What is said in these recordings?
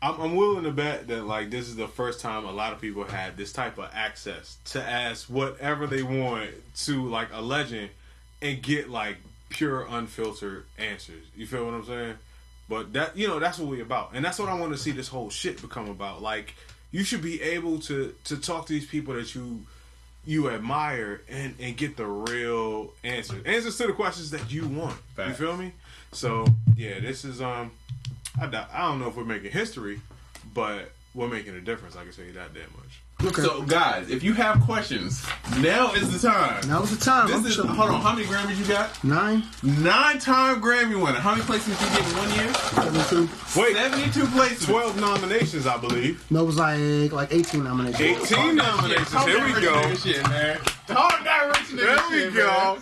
I'm willing to bet that like this is the first time a lot of people had this type of access to ask whatever they want to like a legend and get like pure unfiltered answers. You feel what I'm saying? But that, you know, that's what we about, and that's what I want to see this whole shit become about. Like, you should be able to talk to these people that you admire and get the real answers to the questions that you want. Fact. You feel me? So yeah, this is I don't know if we're making history, but we're making a difference. I can tell you that damn much. Okay. So, guys, if you have questions, now is the time. Now is the time. Hold on. How many Grammys you got? 9. 9-time Grammy winner. How many places did you get in 1 year? 72. Wait, 72 places. 12 nominations, I believe. No, it was like 18 nominations. 18 nominations. Here we go. Shit, man. Talk that rich nigga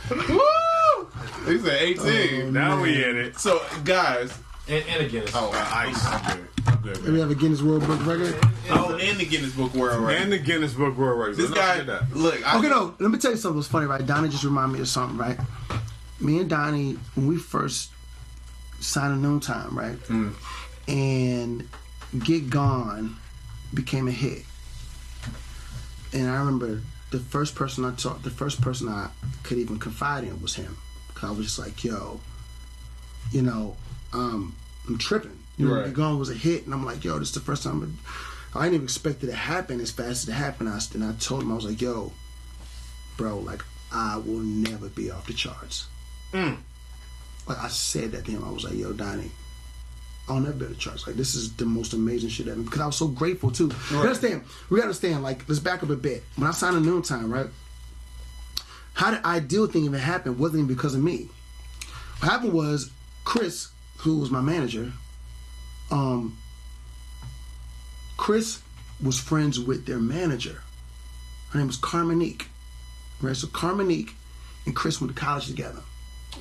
There we go. Woo! He said 18. Now we in it. So, guys. And again, ice. I'm good, man. We have a Guinness World Book record. And the Guinness Book World Record. And the Guinness Book World Record. This guy, look. Okay, no, let me tell you something that's funny, right? Donnie just reminded me of something, right? Me and Donnie, when we first signed a Noontime, right? And Get Gone became a hit. And I remember the first person I could even confide in was him. Because I was just like, yo, you know, I'm tripping. You know, Get Gone was a hit, and I'm like, yo, this is the first time. I didn't even expect it to happen as fast as it happened. And I told him, I was like, yo, bro, like, I will never be off the charts. Like, I said that to him. I was like, yo, Donnie, I'll never be off the charts. Like, this is the most amazing shit ever. Because I was so grateful, too. We gotta understand, like, let's back up a bit. When I signed a Noontime, right, how the Ideal thing even happened wasn't even because of me. What happened was, Chris, who was my manager, Chris was friends with their manager. Her name was Carmonique. Right? So Carmonique and Chris went to college together.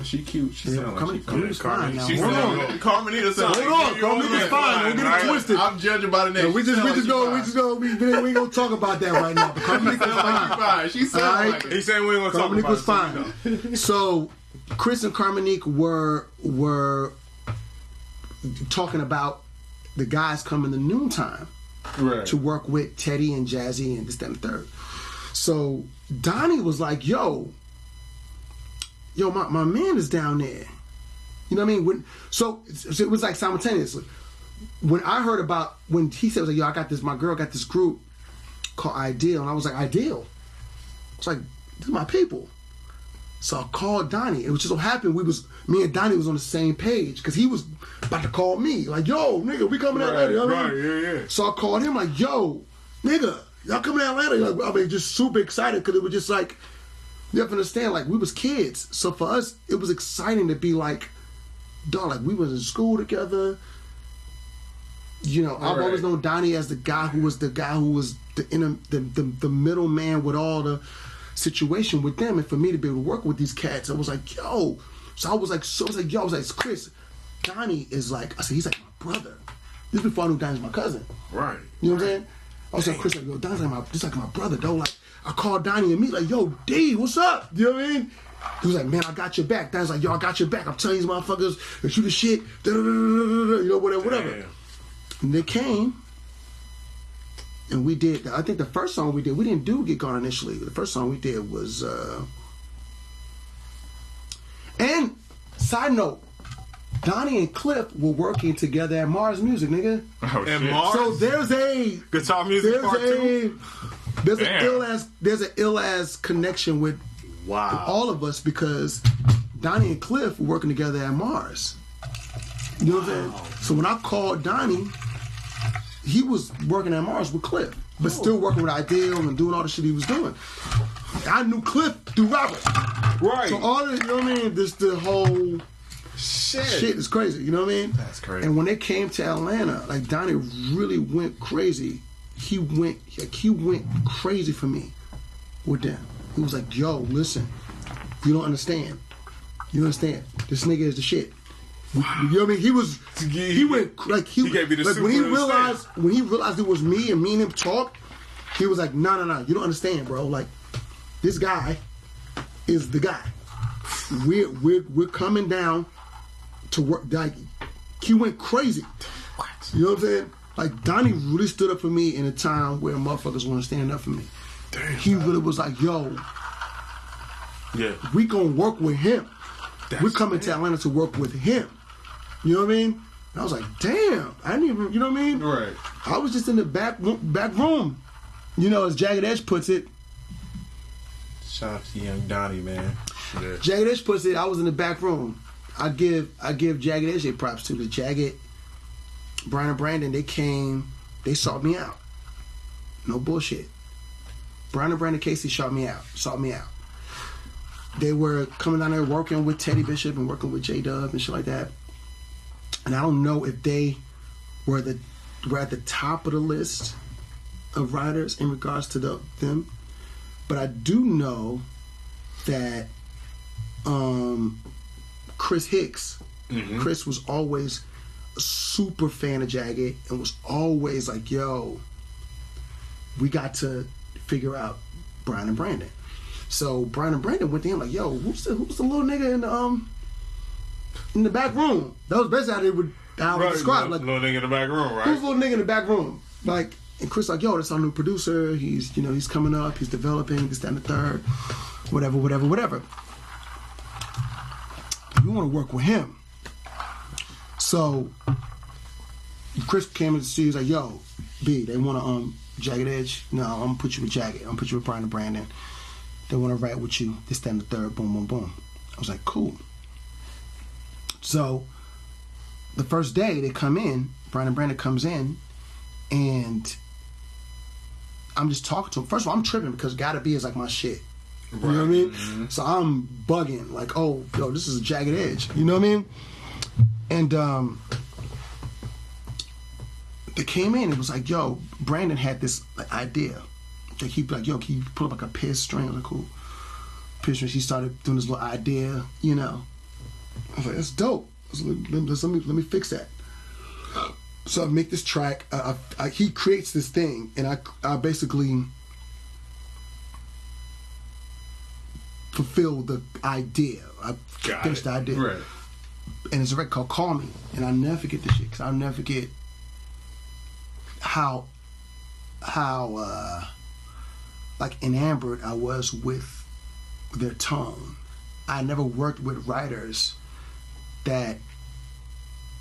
She cute. She sounds like Carmonique's fine now. Hold on. Carmonique sounds like Carmonique's fine. Don't get it twisted. I'm judging by the name. We ain't gonna talk about that right now. But Carmonique was fine. She sounds like it. He's saying we ain't gonna talk about it. Carmonique was fine. So Chris and Carmonique were talking about the guys coming to Noontime to work with Teddy and Jazzy and this, that, and the third. So Donnie was like, yo, my man is down there. You know what I mean? So it was like simultaneously. When I heard about, when he said, yo, my girl got this group called Ideal, and I was like, Ideal? It's like, these are my people. So I called Donnie. It was just so happened me and Donnie was on the same page because he was about to call me. Like, yo, nigga, we coming to Atlanta. You know what I mean? Yeah. So I called him like, yo, nigga, y'all coming to Atlanta? Like, I mean, just super excited because it was just like, you have to understand, like, we was kids. So for us, it was exciting to be like, dog, like, we was in school together. You know, I've always known Donnie as the guy who was the middleman with all the situation with them, and for me to be able to work with these cats, I was like, yo. So I was like, Chris, Donnie is like, I said, he's like my brother. This is before I knew Donnie's my cousin. Right. You know what I'm saying? I was like, Chris, like, yo, Donnie's like my brother, though. Like, I called Donnie and me, like, yo, D, what's up? You know what I mean? He was like, man, I got your back. Donnie's like, yo, I got your back. I'm telling these motherfuckers that you the shit. You know, whatever. Damn. And they came. And we did, I think the first song we didn't do Get Gone initially. The first song we did was, and side note, Donnie and Cliff were working together at Mars Music, nigga. Oh, and Mars? So there's a Guitar Music Part 2? There's an ill-ass connection with all of us because Donnie and Cliff were working together at Mars. You know what I'm saying? So when I called Donnie, he was working at Mars with Cliff, but still working with Ideal and doing all the shit he was doing. I knew Cliff through Robert. Right. So all the, you know what I mean? The whole shit is crazy. You know what I mean? That's crazy. And when they came to Atlanta, like Donnie really went crazy. He went crazy for me with them. He was like, yo, listen, you don't understand. You understand? This nigga is the shit. You know what I mean? He went like he gave me the like when he realized it was me and him talk, he was like, no, you don't understand, bro. Like, this guy is the guy. We're coming down to work. Like, he went crazy. What? You know what I'm saying? Like, Donnie really stood up for me in a time where motherfuckers want to stand up for me. Damn, he really was like, yo, yeah, we gonna work with him. We're coming to Atlanta to work with him. You know what I mean? And I was like, damn, I didn't even, you know what I mean? Right. I was just in the back room. You know, as Jagged Edge puts it. Shout out to young Donnie, man. yeah. Jagged Edge puts it, I was in the back room. I give Jagged Edge their props to. The Jagged, Bryan and Brandon, they came, they sought me out. No bullshit. Bryan and Brandon Casey sought me out. They were coming down there working with Teddy Bishop and working with J-Dub and shit like that. And I don't know if they were at the top of the list of writers in regards to them, but I do know that Chris Hicks, Chris was always a super fan of Jagged and was always like, yo, we got to figure out Bryan and Brandon. So Bryan and Brandon went to him like, yo, who's the little nigga in the back room? That was basically how they would describe. Like, little nigga in the back room, right? Who's the little nigga in the back room? Like, and Chris like, yo, that's our new producer. He's coming up. He's developing. This, that, and the third. Whatever. You want to work with him. So Chris came in to see. He's like, yo, B, they want to Jagged Edge. No, I'm gonna put you with Jagged. I'm gonna put you with Bryan and Brandon. They want to write with you. This, that, and the third. Boom, boom, boom. I was like, cool. So the first day they come in, Bryan and Brandon comes in, and I'm just talking to him. First of all, I'm tripping because Gotta Be is like my shit. You know what I mean? Mm-hmm. So I'm bugging, like, oh, yo, this is a Jagged Edge. You know what I mean? And they came in, it was like, yo, Brandon had this idea. Like, he'd be like, yo, can you pull up like a piss string? I was like, cool. Piss string. She started doing this little idea, you know. I was like, that's dope. I was like, let me fix that. So I make this track. He creates this thing, and I basically fulfill the idea. I finished the idea. Right. And it's a record called Call Me. And I'll never forget this shit, because I'll never forget how like enamored I was with their tone. I never worked with writers that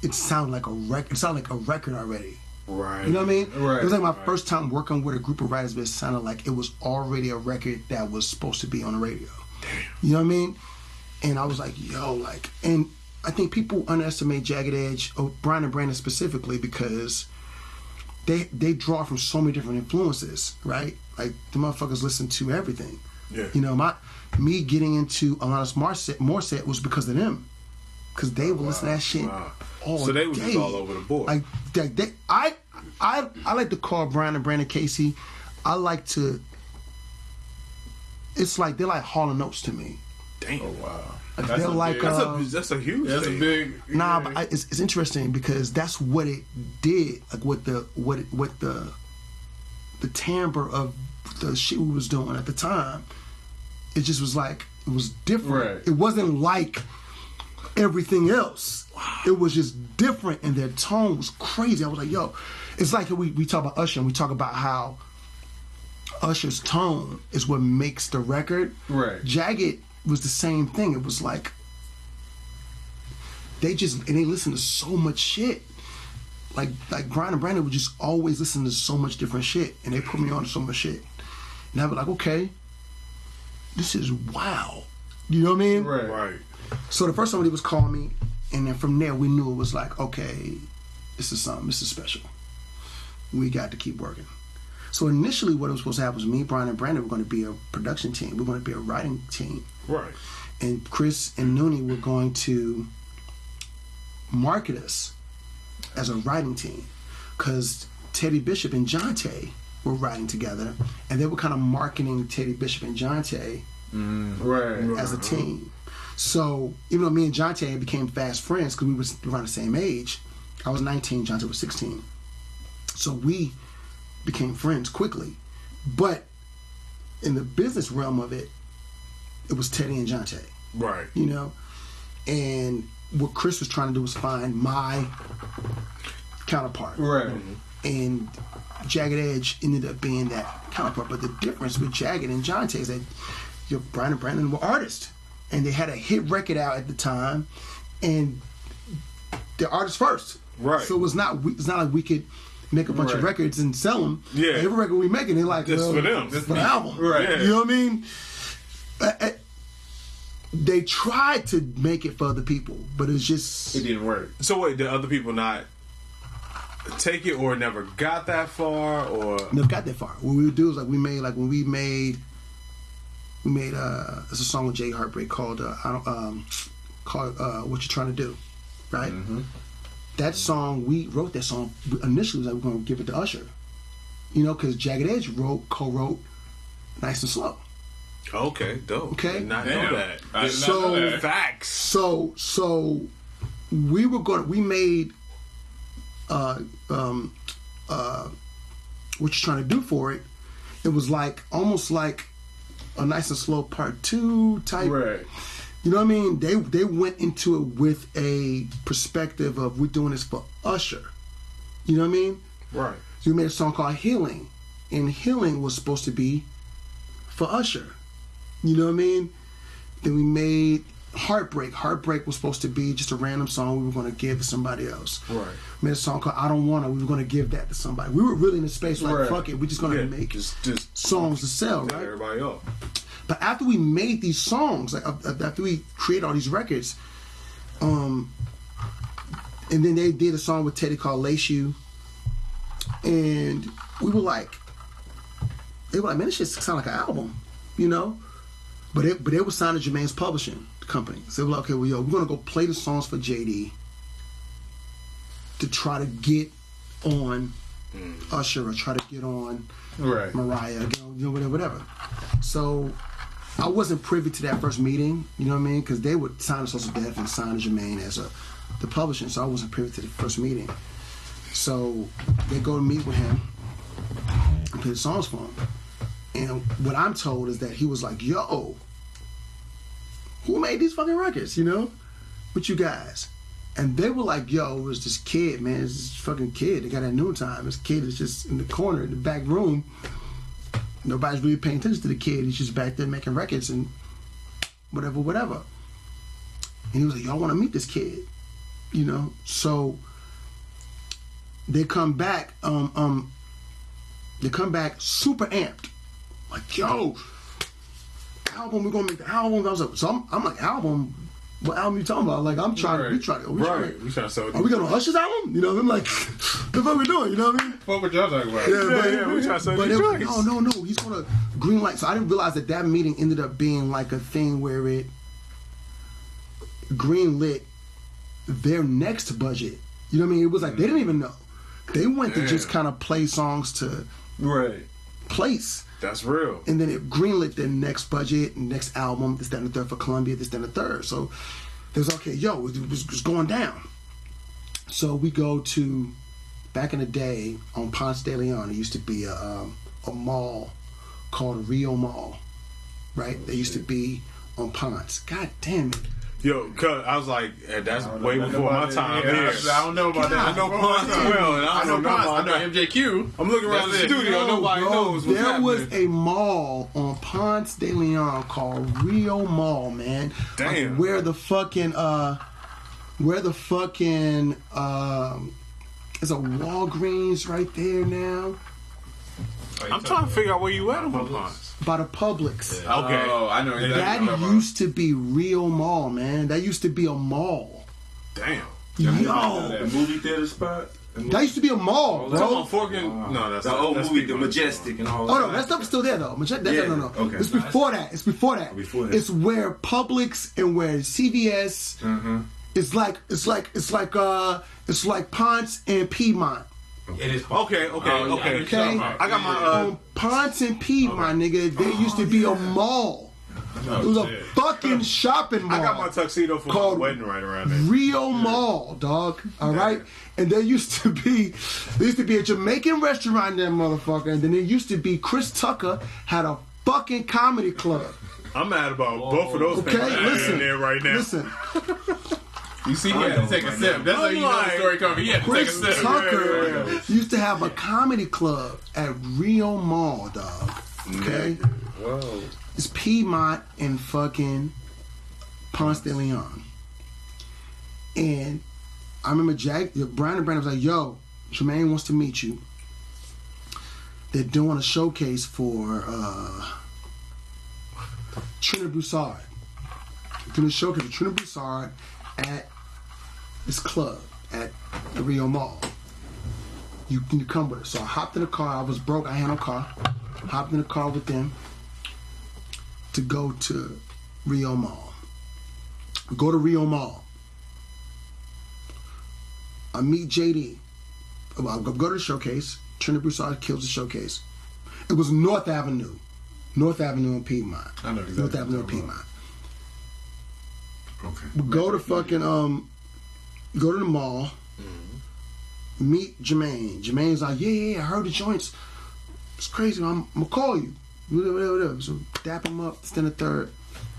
it sounded like a record. It sounded like a record already. Right. You know what I mean? Right. It was like my first time working with a group of writers, but it sounded like it was already a record that was supposed to be on the radio. Damn. You know what I mean? And I was like, yo, like, and I think people underestimate Jagged Edge, or Bryan and Brandon specifically, because they draw from so many different influences, right? Like, the motherfuckers listen to everything. Yeah. You know, me getting into Alanis Morissette was because of them. Because they would listen to that shit all day. So they were just all over the board. Like, I like to call Bryan and Brandon Casey, I like to, it's like, they're like Hall & Oates to me. Damn. Oh, wow. They're like, that's a huge That's thing. a big. nah, but it's interesting because that's what it did. Like, what the timbre of the shit we was doing at the time. It just was like, it was different. Right. It wasn't like everything else. Wow. It was just different, and their tone was crazy. I was like, yo, it's like we talk about Usher, and we talk about how Usher's tone is what makes the record. Right. Jagged was the same thing. It was like they listen to so much shit. Like Bryan and Brandon would just always listen to so much different shit, and they put me on to so much shit, and I'd be like, okay, this is wow. You know what I mean? Right. So the first time he was calling me, and then from there we knew it was like, okay, this is something. This is special. We got to keep working. So initially, what was supposed to happen was me, Bryan, and Brandon were going to be a production team. We were going to be a writing team. Right. And Chris and Noonie were going to market us as a writing team, because Teddy Bishop and Jonte were writing together, and they were kind of marketing Teddy Bishop and Jonte as a team. So even though me and Jonte became fast friends because we were around the same age, I was 19, Jonte was 16. So we became friends quickly. But in the business realm of it, it was Teddy and Jonte. Right. You know? And what Chris was trying to do was find my counterpart. Right. And Jagged Edge ended up being that counterpart. But the difference with Jagged and Jonte is that Bryan and Brandon were artists. And they had a hit record out at the time. And they're artists first. Right. So it's not like we could make a bunch of records and sell them. Yeah. Every record we making, they're like, this for them. This for the album. Right. Yeah. You know what I mean? They tried to make it for other people, but it didn't work. So wait, did other people not take it or never got that far or never got that far? What we would do is we made it's a song with Jay Heartbreak called What You Trying to Do, right? Mm-hmm. That song, we wrote that song initially was we're going to give it to Usher, because Jagged Edge co-wrote Nice and Slow. Okay, dope. Okay, did not know that. I did not know that. Facts. So we made What You Trying to Do for it. It was almost like a Nice and Slow Part 2 type. Right. You know what I mean? They went into it with a perspective of we're doing this for Usher. You know what I mean? Right. So we made a song called Healing, and Healing was supposed to be for Usher. You know what I mean? Then we made Heartbreak. Heartbreak was supposed to be just a random song we were going to give to somebody else. Right. We made a song called I Don't Wanna. We were going to give that to somebody. We were really in the space fuck it, we're just going to make just songs to sell, right? Everybody up. But after we made these songs, after we created all these records, and then they did a song with Teddy called Lace You, and we were like, man, this shit sound like an album, But it was signed to Jermaine's publishing company. So they were like, okay, well, we're gonna go play the songs for JD to try to get on Usher or try to get on Mariah, whatever. So I wasn't privy to that first meeting, you know what I mean? Because they would sign us also definitely sign Jermaine as the publishing, so I wasn't privy to the first meeting. So they go to meet with him and play the songs for him. And what I'm told is that he was like, yo, who made these fucking records, with you guys? And they were like, yo, it was this kid, man. It's this fucking kid. They got at noontime. This kid is just in the corner, in the back room. Nobody's really paying attention to the kid. He's just back there making records and whatever. And he was like, y'all want to meet this kid? So they come back, super amped. Like, yo, album, we're gonna make the album. I was like, so I'm like, album? What album you talking about? Like, I'm trying we trying to sell it. Are we going to Usher's album? I'm like, the fuck we doing? You know what I mean? What were y'all talking about? Yeah, we trying to sell no, he's gonna green light. So I didn't realize that meeting ended up being like a thing where it green lit their next budget. You know what I mean? It was like they didn't even know. They went to just kind of play songs to place. That's real. And then it greenlit their next budget, next album, this, that, and the third for Columbia, this, that, and the third. So it was okay, it was going down. So we go to, back in the day, on Ponce de Leon, there used to be a mall called Rio Mall, right? They used to be on Ponce. God damn it. Yo, cause I was like, that's way before my time here. I don't know about that. I know Ponce well, and I don't know about I know MJQ. I'm looking around the studio. Nobody knows what's happening. There was a mall on Ponce de Leon called Rio Mall, man. Damn. Where the fucking there's a Walgreens right there now. I'm trying to figure out where you at on Ponce. By the Publix. Yeah. Okay. Oh, I know exactly. That used to be Rio Mall, man. That used to be a mall. Damn. Yo. That movie theater spot? That used to be a mall, bro. Come on, Forkin. No, that's the old that's movie, The Majestic and all that. Oh, no, that stuff is still there, though. No. Okay. It's before that. Before that. It's where Publix and where CVS. Mm-hmm. It's like Ponce and Piedmont. It is okay. I got my Ponce and Piedmont, nigga. There used to be a mall. It was a fucking shopping mall. I got my tuxedo for my wedding right around there. Rio Mall, dog. All right, and there used to be a Jamaican restaurant there, motherfucker, and then there used to be Chris Tucker had a fucking comedy club. I'm mad about both of those things listen, in there right now. Listen. You see, he had to take a sip. That's how you know the story coming. He had to take a Chris sip. Tucker used to have a comedy club at Rio Mall, dog. Okay? Whoa. It's Piedmont and fucking Ponce de Leon. And I remember Bryan and Brandon was like, yo, Jermaine wants to meet you. They're doing a showcase for Trina Broussard. They're doing a showcase for Trina Broussard at this club at the Rio Mall. You can come with us. So I hopped in the car. I was broke. I had no car. Hopped in the car with them to go to Rio Mall. Go to Rio Mall. I meet JD. I'll go to the showcase. Trina Broussard kills the showcase. It was North Avenue. North Avenue in Piedmont. I know exactly. North Avenue in Piedmont. Okay. We go to fucking go to the mall. Meet Jermaine. Jermaine's like, yeah, I heard the joints. It's crazy. I'm gonna call you. Whatever. So dap him up. Stand a third.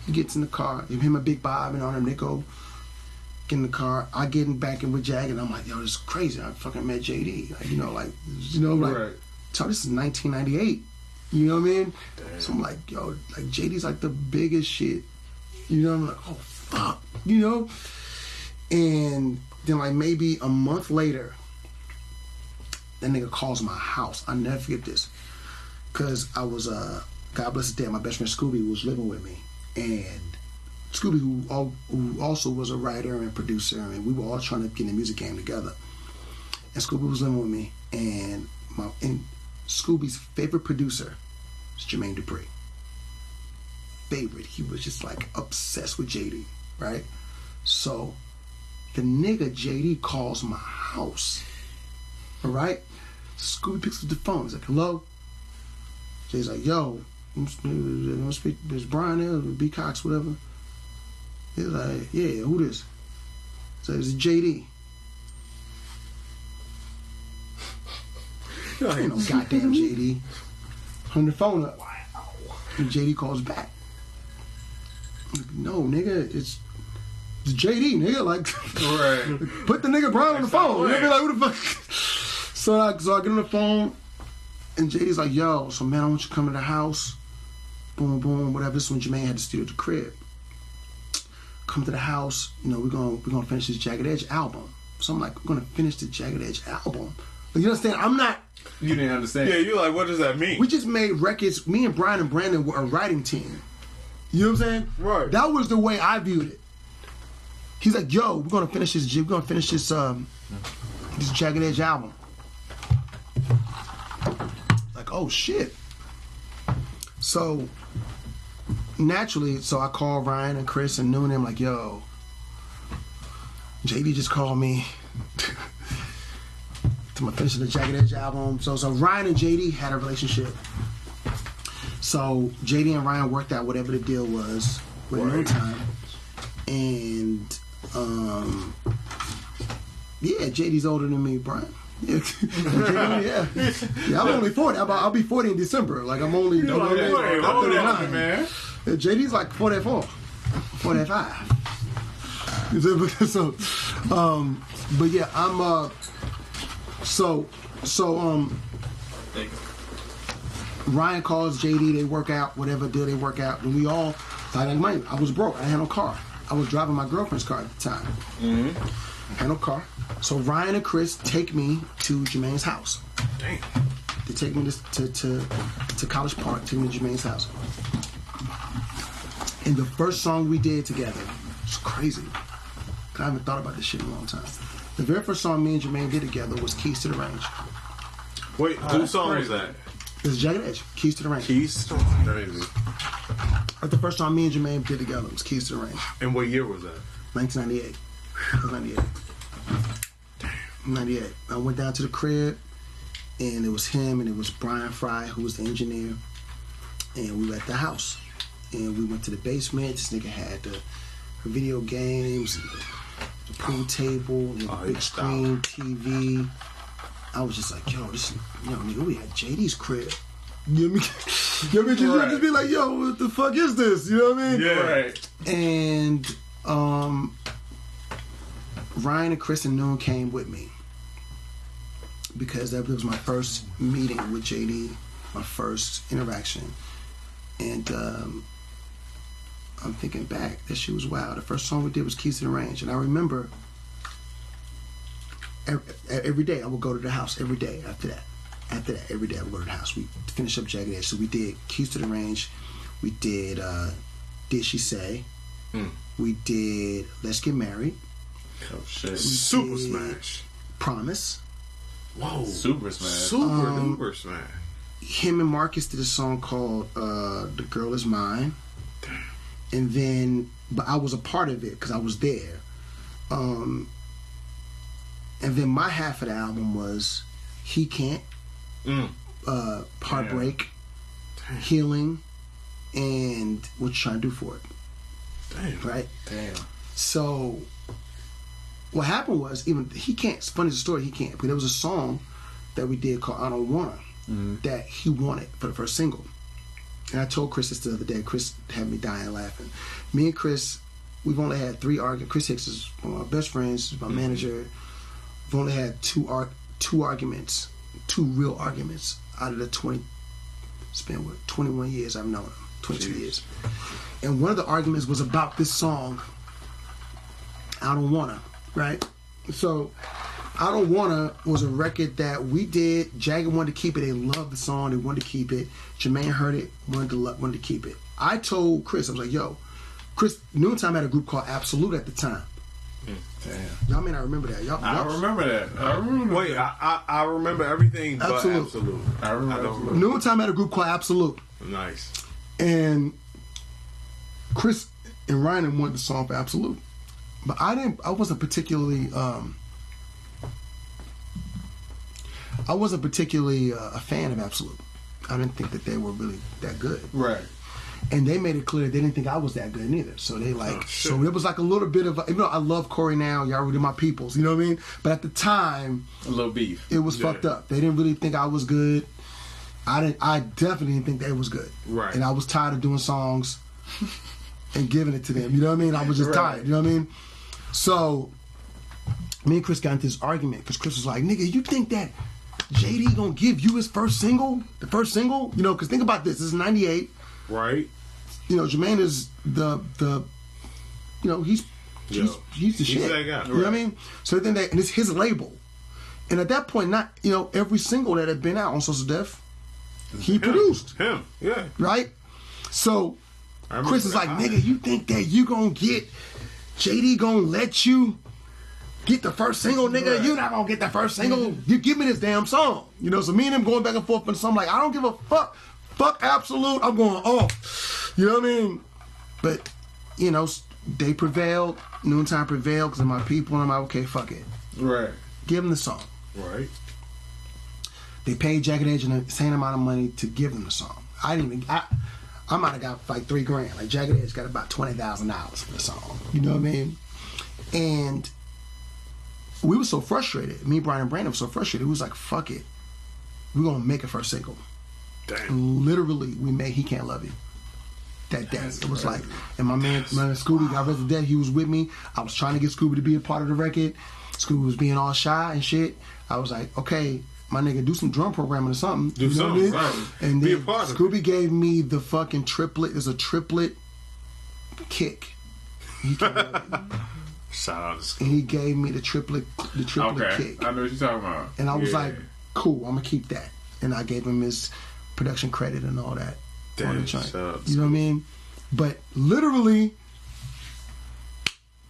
He gets in the car. Him and Big Bob and all them. They go get in the car. I get back in with Jag, and I'm like, yo, this is crazy. I fucking met JD. Like, Right. So this is 1998. You know what I mean? Damn. So I'm like, yo, like JD's like the biggest shit. You know, I'm like, oh fuck. You know? And then like maybe a month later, that nigga calls my house. I'll never forget this. Cause I was God bless his dad, my best friend Scooby was living with me. And Scooby, who also was a writer and producer, and we were all trying to get in the music game together. And Scooby was living with me, and Scooby's favorite producer was Jermaine Dupri. Favorite. He was just like obsessed with JD, right? So the nigga JD calls my house. All right? Scooby picks up the phone. He's like, hello? Jay's like, yo, there's Bryan there, B Cox, whatever. He's like, yeah, who this? So it's JD. Ain't no goddamn JD. Hung the phone up. And JD calls back. I'm like, no, nigga, it's JD, nigga. Like, Right. Put the nigga Bryan on the phone. Nigga, like, who the fuck? So I get on the phone, and JD's like, yo, so man, I want you to come to the house. Boom, boom, whatever. This is when Jermaine had the studio at the crib. Come to the house, you know, we're gonna finish this Jagged Edge album. So I'm like, we're gonna finish the Jagged Edge album. But you understand, I'm not. You didn't understand. Yeah, you're like, what does that mean? We just made records. Me and Bryan and Brandon were a writing team. You know what I'm saying? Right. That was the way I viewed it. He's like, yo, we're gonna finish this this Jagged Edge album. Like, oh shit. So naturally, I called Ryan and Chris and Noonan. I'm like, yo, JD just called me to finish the Jagged Edge album. So Ryan and JD had a relationship. So JD and Ryan worked out whatever the deal was with no time. And yeah, JD's older than me, Bryan. Yeah. I'm only 40. I'll be 40 in December. Like, I'm only. Hold on, man. JD's like 44, 45. So, but yeah, I'm Ryan calls JD, they work out, whatever deal they work out, and we all, I was broke, I had no car. I was driving my girlfriend's car at the time. I had no car. So Ryan and Chris take me to Jermaine's house. Damn. They take me to College Park, take me to Jermaine's house. And the first song we did together, it's crazy. I haven't thought about this shit in a long time. The very first song me and Jermaine did together was Keys to the Range. Wait, whose song was that? This is Jagged Edge, Keys to the Range. Keys to the Range. That's the first song me and Jermaine did together was Keys to the Range. And what year was that? 1998. It was 98. 98. I went down to the crib, and it was him, and it was Bryan Fry, who was the engineer, and we were at the house. And we went to the basement. This nigga had the video games, the pool table, and the big screen TV. I was just like, yo, nigga, we at JD's crib. You know what I mean? Just be like, yo, what the fuck is this? You know what I mean? Yeah. Right. And Ryan and Chris and Noon came with me because that was my first meeting with JD, my first interaction. And I'm thinking back, that shit was wild. The first song we did was Keys to the Range. And I remember every day I would go to the house every day after that. After that, every day I would go to the house. We finished up Jagged Edge. So we did Keys to the Range. We did Did She Say? We did Let's Get Married. Oh shit! Super Smash. Promise. Whoa. Super Smash. Super duper smash. Him and Marcus did a song called The Girl Is Mine. And then, but I was a part of it because I was there. And then my half of the album was He Can't, Heartbreak, Healing, and What You Trying to Do For It. Damn. Right? Damn. So what happened was, even He Can't, it's funny the story, He Can't, but there was a song that we did called I Don't Wanna that he wanted for the first single. And I told Chris this the other day. Chris had me dying laughing. Me and Chris, we've only had 3 arguments. Chris Hicks is one of my best friends, he's my manager. We've only had two arguments, 2 real arguments out of the 21 years I've known him, 22 years. And one of the arguments was about this song, I Don't Wanna, right? So, I Don't Wanna was a record that we did. Jagger wanted to keep it. They loved the song. They wanted to keep it. Jermaine heard it, wanted to keep it. I told Chris, I was like, yo, Chris, Noontime had a group called Absolute at the time. Damn. Y'all may not remember that. I remember that. Wait, I remember everything but Absolute. I remember. Noontime had a group called Absolute. Nice. And Chris and Ryan wanted the song for Absolute. But I wasn't particularly a fan of Absolute. I didn't think that they were really that good. Right. And they made it clear they didn't think I was that good neither. So they so it was like a little bit of, you know, I love Corey now, y'all really my peoples, you know what I mean? But at the time, a little beef. It was fucked up. They didn't really think I was good. I definitely didn't think they was good. Right. And I was tired of doing songs and giving it to them. You know what I mean? I was just tired. You know what I mean? So me and Chris got into this argument because Chris was like, nigga, you think that JD gonna give you his first single? The first single? You know, because think about this. This is 98. Right. You know, Jermaine is the you know, he's the shit. He's that guy. You know what I mean? So then and it's his label. And at that point, not, you know, every single that had been out on Social Death, he produced. Him, yeah. Right? So Chris is like, nigga, you think that you gonna get JD gonna let you get the first single, nigga? Right. You not gonna get the first single. You give me this damn song. You know, so me and him going back and forth on something like, I don't give a fuck. Fuck Absolute. I'm going off. You know what I mean? But, you know, they prevailed. Noontime prevailed because of my people. And I'm like, okay, fuck it. Right. Give them the song. Right. They paid Jagged Edge an insane amount of money to give them the song. I might have got like $3,000. Like Jagged Edge got about $20,000 for the song. You know what I mean? And we were so frustrated. Me, Bryan, and Brandon were so frustrated. We was like, fuck it. We're going to make a first single. Damn. And literally, we made He Can't Love You that day. It was like, and my man Scooby got arrested dead. He was with me. I was trying to get Scooby to be a part of the record. Scooby was being all shy and shit. I was like, okay, my nigga, do some drum programming or something. Do something, right. And be then a part of Scooby gave me the fucking triplet. There's a triplet kick. He can't love you. Shout out to Scooby. And he gave me the triplet kick. I know what you're talking about. And I was like, cool, I'm gonna keep that. And I gave him his production credit and all that. Damn, you know what I mean? But literally,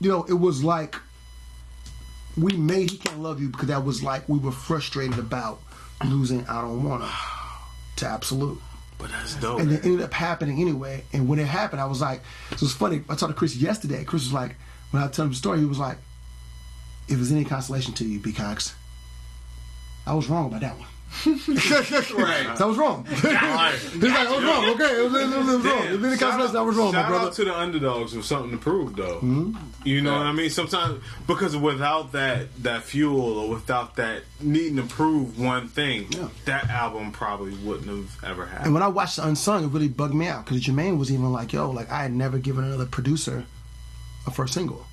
you know, it was like we made He Can't Love You because that was like we were frustrated about losing I Don't Wanna to Absolute. But that's dope. And it ended up happening anyway. And when it happened, I was like, so it's funny. I talked to Chris yesterday. Chris was like, when I told him the story, he was like, if there's any consolation to you, B. Cox, I was wrong about that one. Right. That was wrong. He's like, I was wrong. Okay, it was wrong. If any consolation, I was wrong, my brother. Shout out to the underdogs with something to prove, though. Mm-hmm. You know what I mean? Sometimes, because without that fuel or without that needing to prove one thing, that album probably wouldn't have ever happened. And when I watched The Unsung, it really bugged me out because Jermaine was even like, yo, like I had never given another producer a first single.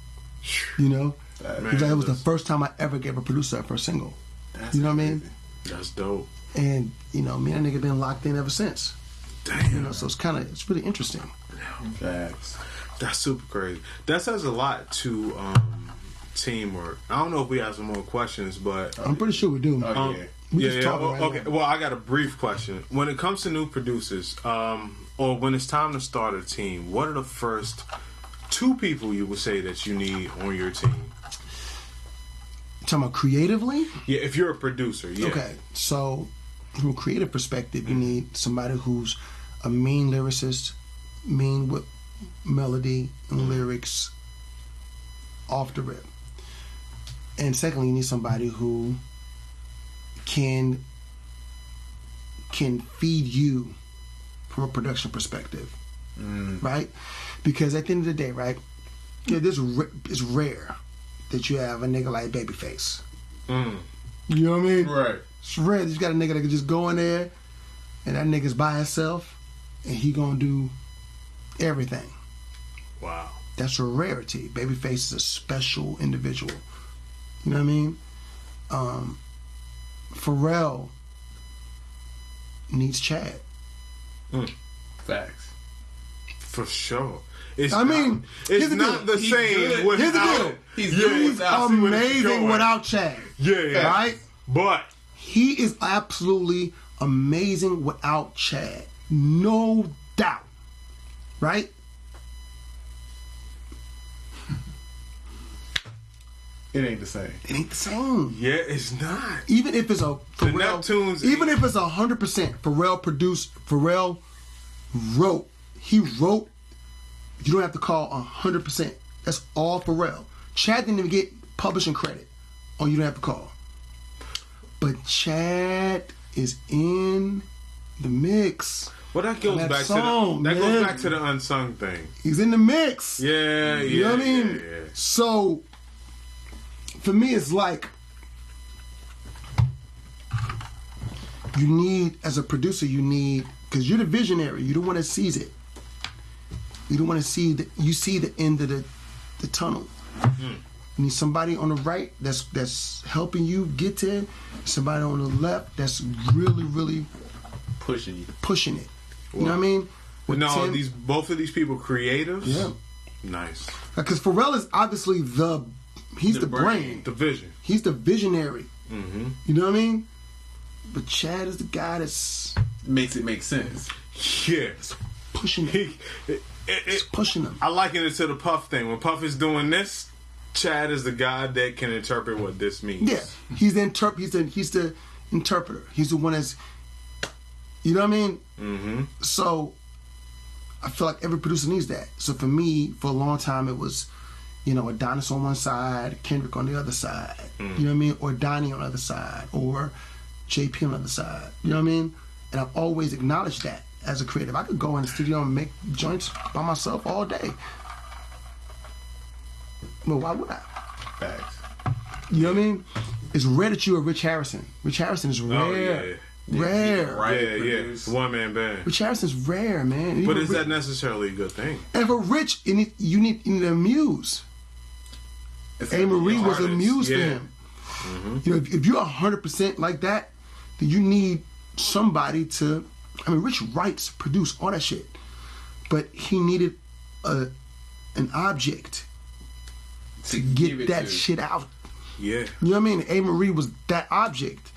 You know? Man, He's like, it was the first time I ever gave a producer a first single. You know what I mean? That's dope. And me and that nigga been locked in ever since. Damn. So it's really interesting. Facts. That's super crazy. That says a lot to teamwork. I don't know if we have some more questions, but I'm pretty sure we do. Oh, yeah. We just talking right okay. now. Well, I got a brief question. When it comes to new producers, or when it's time to start a team, what are the first 2 people you would say that you need on your team? Talking about creatively? Yeah, if you're a producer, yeah. Okay, so from a creative perspective, you need somebody who's a mean lyricist, mean with melody and lyrics off the rip. And secondly, you need somebody who can feed you from a production perspective, right? Because at the end of the day, right, it's rare that you have a nigga like Babyface. You know what I mean? Right. It's rare that you got a nigga that can just go in there and that nigga's by himself and he gonna do everything. Wow. That's a rarity. Babyface is a special individual. You know what I mean? Pharrell needs Chad. Facts. For sure. It's I mean, it's here's the not deal. the He's same good. without. Here's the deal. He's He's good without. amazing without Chad. Yeah. Right? But He is absolutely amazing without Chad. No doubt. Right? It ain't the same. It ain't the same. yeah, it's not. Even if it's a Pharrell, Neptunes- even if it's 100% Pharrell produced, Pharrell wrote. He wrote. You don't have to call 100%. That's all Pharrell. Chad didn't even get publishing credit. Oh, you don't have to call. But Chad is in the mix. Well, that goes that back song, to the man. goes back to the unsung thing. He's in the mix. Yeah, You know what I mean? Yeah. So, for me, it's like you need, as a producer, because you're the visionary. You don't want to seize it. You don't want to see you see the end of the tunnel. You need somebody on the right that's helping you get there. Somebody on the left that's really, really Pushing you. pushing it. You know what I mean? With No, Tim- both of these people creatives. Yeah. Nice. Because Pharrell is obviously he's the brain. The vision. He's the visionary. Mm-hmm. You know what I mean? But Chad is the guy that's Makes it make sense. Yeah. pushing it. He's pushing them. I liken it to the Puff thing. When Puff is doing this, Chad is the guy that can interpret what this means. Yeah, he's the interpreter. He's the one that's, you know what I mean? Mm-hmm. So I feel like every producer needs that. So for me, for a long time, it was, Adonis on one side, Kendrick on the other side. You know what I mean? Or Donnie on the other side, or JP on the other side. You know what I mean? And I've always acknowledged that as a creative. I could go in the studio and make joints by myself all day. But why would I? Facts. You know what I mean? It's rare that you're a Rich Harrison. Rich Harrison is rare. Oh, yeah. Rare. Right. Yeah, produce. One man band. Rich Harrison's rare, man. But Even is Rich- that necessarily a good thing? And for Rich, you need a muse. It's A. Marie was a artist, muse for yeah. him. If you're 100% like that, then you need somebody to. I mean, Rich writes, produce all that shit, but he needed an object to give get it that to. shit out. Yeah. You know what I mean? A. Marie was that object.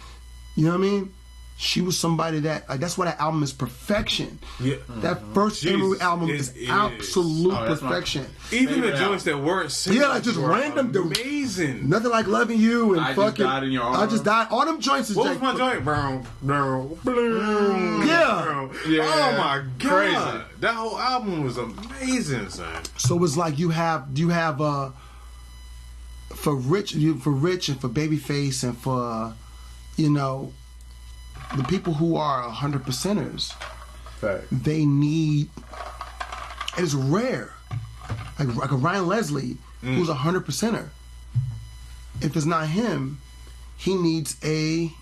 You know what I mean? She was somebody that, that's why that album is perfection. Yeah. That first A. Marie Jesus, album it is is. absolute Oh, that's my- perfection. Even the Favorite joints that weren't singles like just were random. amazing. Nothing like loving you and I Just fucking. Died in Your I just Arms. died. All them joints is What was like, my joint? Brown, blue. Yeah. Yeah. Oh my god. Crazy. That whole album was amazing, son. So it's like you have for Rich and for Babyface and for the people who are 100%ers. Facts. They need. And it's rare. Like a Ryan Leslie who's 100%er. If it's not him, he needs a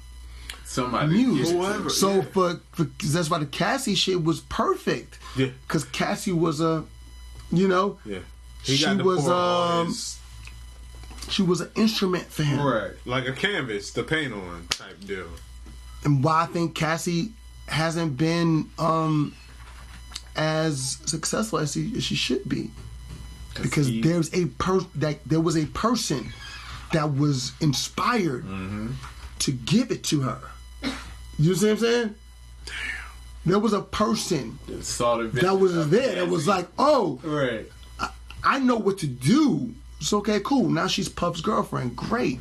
Somebody. muse. Whoever, So yeah. for that's why the Cassie shit was perfect. Yeah. Because Cassie was Yeah. He she got to was pour all his She was an instrument for him. Right. Like a canvas to paint on type deal. And why I think Cassie hasn't been as successful as she should be. Because there was a person that was inspired to give it to her. You see what I'm saying? Damn. There was a person that was there that was like, oh, right. I know what to do. It's okay, cool. Now she's Puff's girlfriend. Great.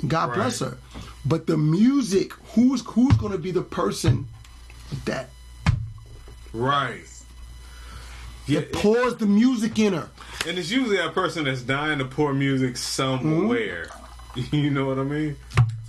God bless her. But the music, who's going to be the person that pours the music in her? And it's usually that person that's dying to pour music somewhere. You know what I mean?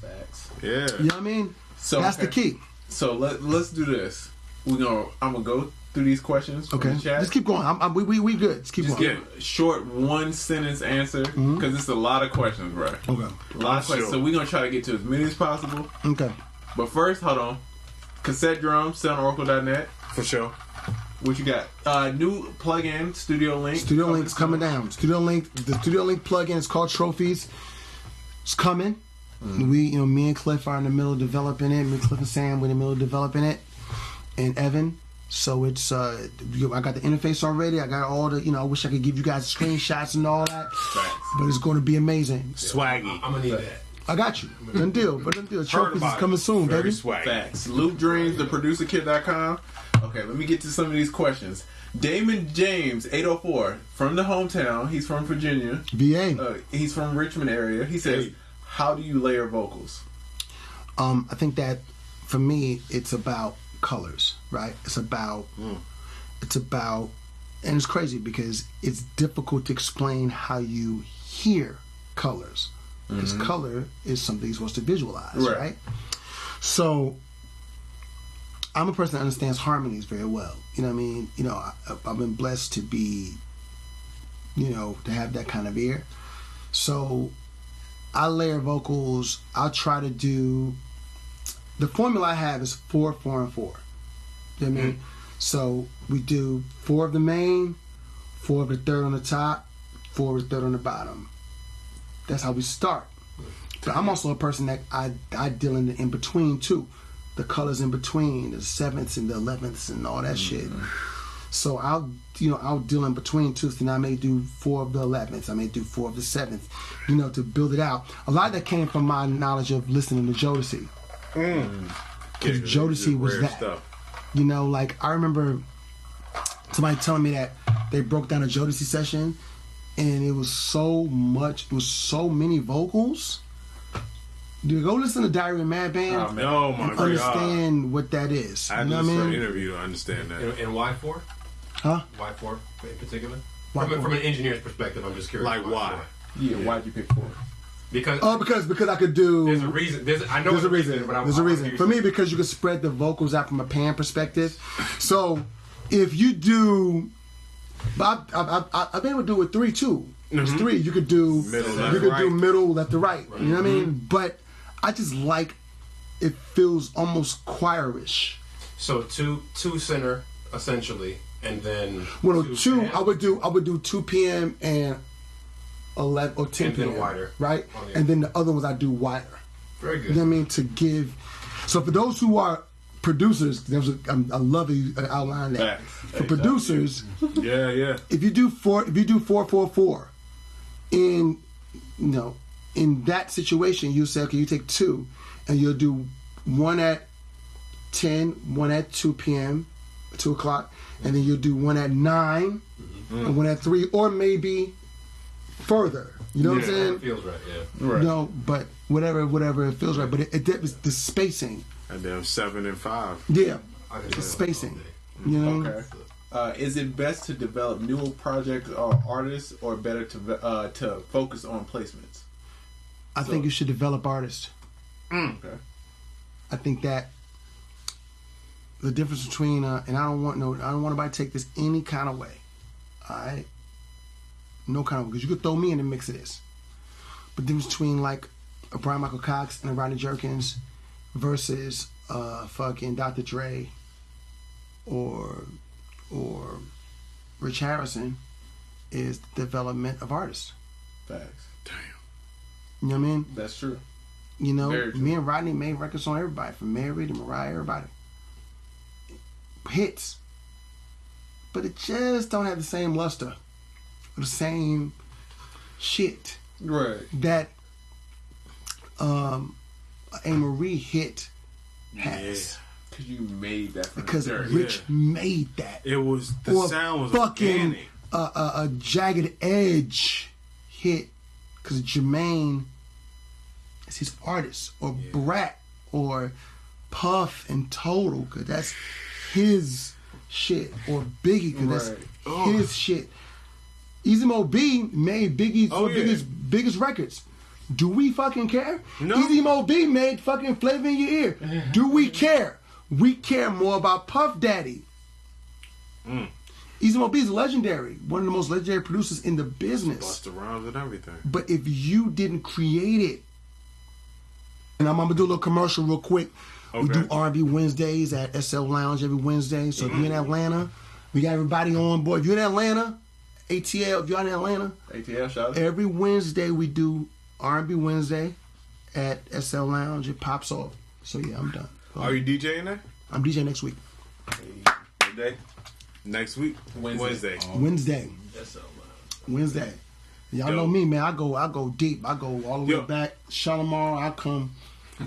Facts. Yeah. You know what I mean? So that's the key. So let's do this. I'm gonna go through these questions from the chat. Just keep going. We good. Just keep going. Give a short 1-sentence answer because it's a lot of questions, bro. Okay. A lot of questions. So we're gonna try to get to as many as possible. Okay. But first, hold on. Cassette drums, soundoracle.net. For sure. What you got? New plugin, Studio Link. Studio Link's coming down. The Studio Link plugin is called Trophies. It's coming. Me and Cliff are in the middle of developing it. Me, Cliff, and Sam, we're in the middle of developing it. And Evan. So it's I got the interface already. I got all the I wish I could give you guys screenshots and all that. But it's going to be amazing. Swaggy. I'm gonna need that. I got you. Done deal. Trophies is coming soon, Very baby. swaggy. Facts. Loop Dreams, theproducerkid.com. Okay, let me get to some of these questions. Damon James, 804, from the hometown. He's from Virginia. VA. He's from Richmond area. He says, how do you layer vocals? I think that for me, it's about colors, right? It's about, and it's crazy because it's difficult to explain how you hear colors. Because color is something you're supposed to visualize, right? So, I'm a person that understands harmonies very well. You know what I mean? I've been blessed to be, to have that kind of ear. So, I layer vocals. I'll try to do, the formula I have is 4, 4, and 4. You know what I mean? So, we do 4 of the main, 4 of the third on the top, 4 of the third on the bottom. That's how we start. But I'm also a person that I deal in between too. The colors in between, the 7ths and the 11ths and all that shit. So I'll deal in between too. And I may do 4 of the 11ths. I may do 4 of the 7ths, to build it out. A lot of that came from my knowledge of listening to Jodeci. Because Jodeci was that. Stuff. I remember somebody telling me that they broke down a Jodeci session and it was so many vocals. Dude, go listen to Diary of a Madman. Oh my God. Understand what that is. I had to listen to an interview to understand that. And why 4? Huh? Why 4 in particular? From an engineer's perspective, I'm just curious. Like why? Yeah, why'd you pick 4? Because I could do. There's a reason. There's a reason. But there's a reason for me because you can spread the vocals out from a pan perspective. So if you do, I've been able to do it with 3 too. It's 3. You could do middle, left to right. You know what I mean? But I just like it feels almost choirish. So two center essentially, and then 2 I would do 2 p.m. and 11 or 10 p.m. then wider, right? And then the other ones I do wider. Very good. You know what I mean? To give. So for those who are producers, I love you outline that. For producers, if you do 4, 4, 4, in that situation, you say, okay, you take 2, and you'll do 1 at 10, 1 at 2 p.m., 2 o'clock, and then you'll do 1 at 9, and 1 at 3, or maybe further. You know what I'm saying? It feels right, yeah. Right. But whatever it feels right. But it was the spacing. And then 7 and 5. Yeah, the spacing. Okay. Is it best to develop newer projects or artists, or better to focus on placements? I think you should develop artists. Okay. I think that the difference between and I don't want nobody to take this any kind of way. All right, no kind of way, because you could throw me in the mix of this. But the difference between like a Brian Michael Cox and a Rodney Jerkins versus fucking Dr. Dre or Rich Harrison is the development of artists. Facts. Damn. You know what I mean? That's true. You know, Very true. me and Rodney made records on everybody, from Mary to Mariah, everybody. Hits. But it just don't have the same luster, or the same shit Right. that a Marie hit has. Because you made that from Because the dirt. Rich made that. It was the Or sound was fucking organic. a Jagged Edge hit, because Jermaine is his artist, or Brat, or Puff and Total, because that's his shit, or Biggie, because Right. that's his shit. Easy Mo B made Biggie's biggest records. Do we fucking care? No. Easy Mo B made fucking Flavor in Your Ear. Do we care? We care more about Puff Daddy. Easy Mo B is legendary. One of the most legendary producers in the business. Busta Rhymes and everything. But if you didn't create it, and I'm gonna do a little commercial real quick. We Okay. do R&B Wednesdays at SL Lounge every Wednesday. So if you're in Atlanta, we got everybody on board. If you're in Atlanta, ATL, if you're in Atlanta, ATL shout out. every Wednesday we do R&B Wednesday at SL Lounge. It pops off. So yeah, I'm done. Are you DJing there? I'm DJing next week. What day? Next week? Wednesday. Wednesday. Wednesday. Y'all know Dope. me, man. I go deep. I go all the way Yo. back. Shalimar, I come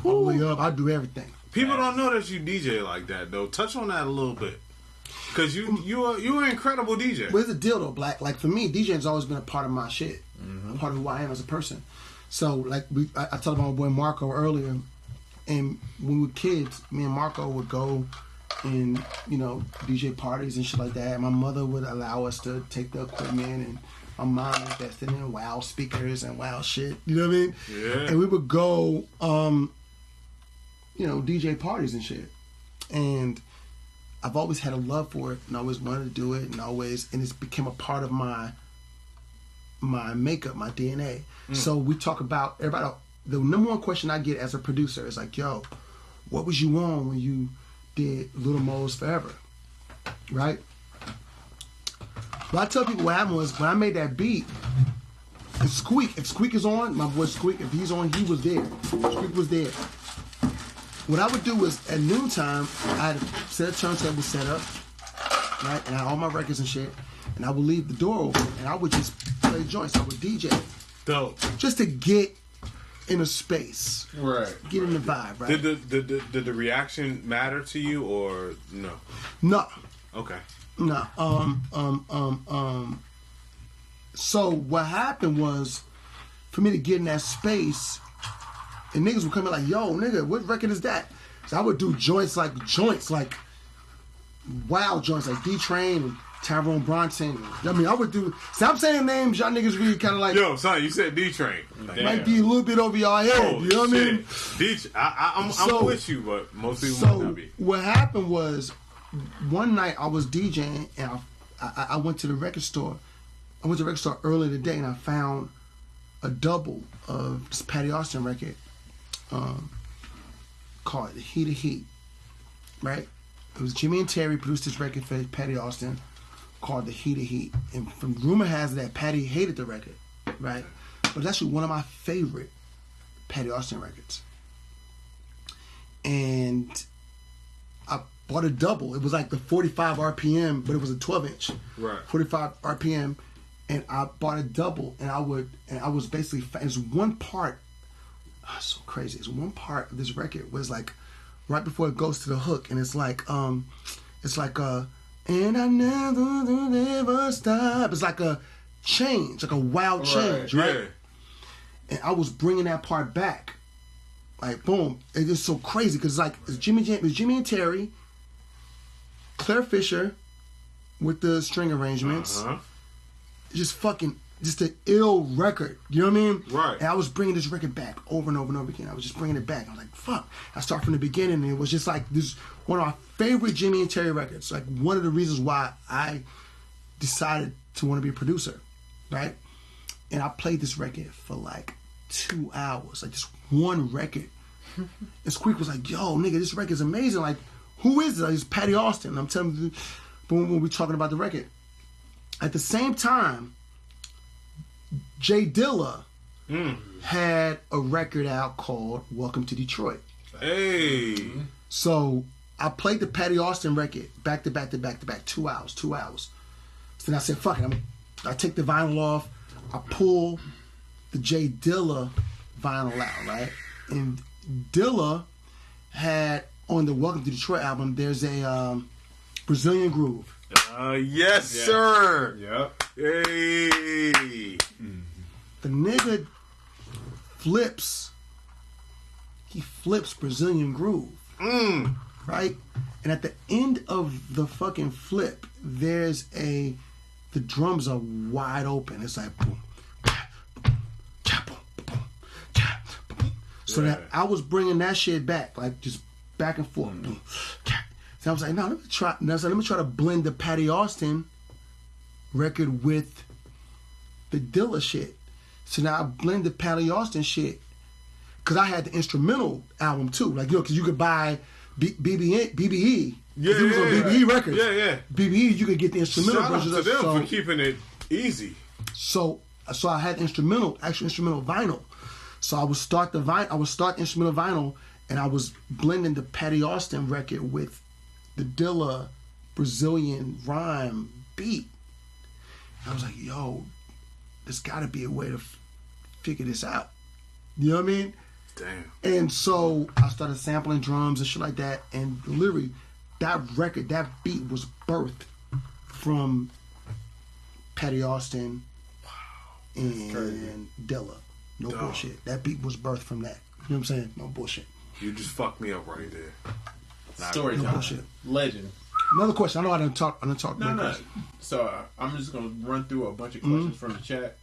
all the way up. I do everything. People don't know that you DJ like that though. Touch on that a little bit, cause you're an incredible DJ. But here's the deal though, Black. Like for me, DJing's always been a part of my shit, a part of who I am as a person. So like I told my boy Marco earlier, and when we were kids, me and Marco would go and DJ parties and shit like that. My mother would allow us to take the equipment, and my mom invested in wow speakers and wow shit. You know what I mean? Yeah. And we would go, DJ parties and shit. And I've always had a love for it, and I always wanted to do it, and it's become a part of my makeup, my DNA. So we talk about everybody. The number one question I get as a producer is like, "Yo, what was you on when you did Little Mo's Forever?" Right? Well, I tell people what happened was when I made that beat. If Squeak is on, my boy Squeak, if he's on, he was there. Squeak was there. What I would do was at noontime, I had a set of turntable set up, right? And I had all my records and shit. And I would leave the door open and I would just play joints. I would DJ. Dope. Just to get in a space. Right. Get in the vibe, right? Did the reaction matter to you or no? No. Okay. No. So what happened was, for me to get in that space, and niggas would come in like, "Yo, nigga, what record is that?" So I would do joints like wild joints like D-Train and Tyrone Bronson. I mean, I would do. Stop saying names, y'all niggas really kind of like. Yo, son, you said D-Train. Might be a little bit over y'all head. You know what I mean? I'm with you, but most people might So not be. what happened was, one night I was DJing and I went to the record store. I went to the record store earlier today and I found a double of this Patty Austin record called Heat of Heat. Right? It was Jimmy and Terry produced this record for Patty Austin called The Heat of Heat. And from rumor has it that Patty hated the record. Right? But it's actually one of my favorite Patty Austin records. And I bought a double. It was like the 45 RPM, but it was a 12-inch. Right. 45 RPM. And I bought a double, and I was basically, it's one part, so crazy. It's one part of this record was like, right before it goes to the hook, and it's like, and I never stop. It's like a change, like a wild change, right? Yeah. And I was bringing that part back, like boom. It is so crazy because it's Jimmy and Terry, Claire Fisher, with the string arrangements. Just an ill record. You know what I mean? Right. And I was bringing this record back over and over and over again. I was just bringing it back. I was like, fuck. I start from the beginning, and it was just like this one of my favorite Jimmy and Terry records. Like one of the reasons why I decided to want to be a producer, right? And I played this record for like 2 hours, like just one record. And Squeak was like, yo, nigga, this record's amazing. Like, who is it? Like, it's Patty Austin. And I'm telling you, boom, when we're talking about the record. At the same time, Jay Dilla had a record out called Welcome to Detroit. Hey. So I played the Patty Austin record back to back to back to back, 2 hours. So then I said, fuck it. I take the vinyl off. I pull the J Dilla vinyl out, right? And Dilla had, on the Welcome to Detroit album, there's a Brazilian Groove. Yes, sir. Yep. Hey. The nigga flips Brazilian Groove. Right? And at the end of the fucking flip, there's the drums are wide open. It's like boom, boom, cha, boom, boom, cha, boom. So that I was bringing that shit back, like just back and forth. Boom, cha. So I was like, no, let me try to blend the Patty Austin record with the Dilla shit. So now I blend the Patty Austin shit because I had the instrumental album too. Like, because you could buy BBE. Yeah, it was on BBE Records. Yeah. BBE, you could get the instrumental Shout out version to of them so, for keeping it easy. So I had actual instrumental vinyl. So I would start the instrumental vinyl, and I was blending the Patty Austin record with the Dilla Brazilian rhyme beat. And I was like, yo, there's got to be a way to figure this out. You know what I mean? Damn. And so I started sampling drums and shit like that, and literally that record, that beat was birthed from Patty Austin and Dilla. No bullshit. That beat was birthed from that. You know what I'm saying? No bullshit. You just fucked me up right there. Story No time. bullshit. Legend. Another question. I know I didn't talk. No. So I'm just gonna run through a bunch of questions from the chat.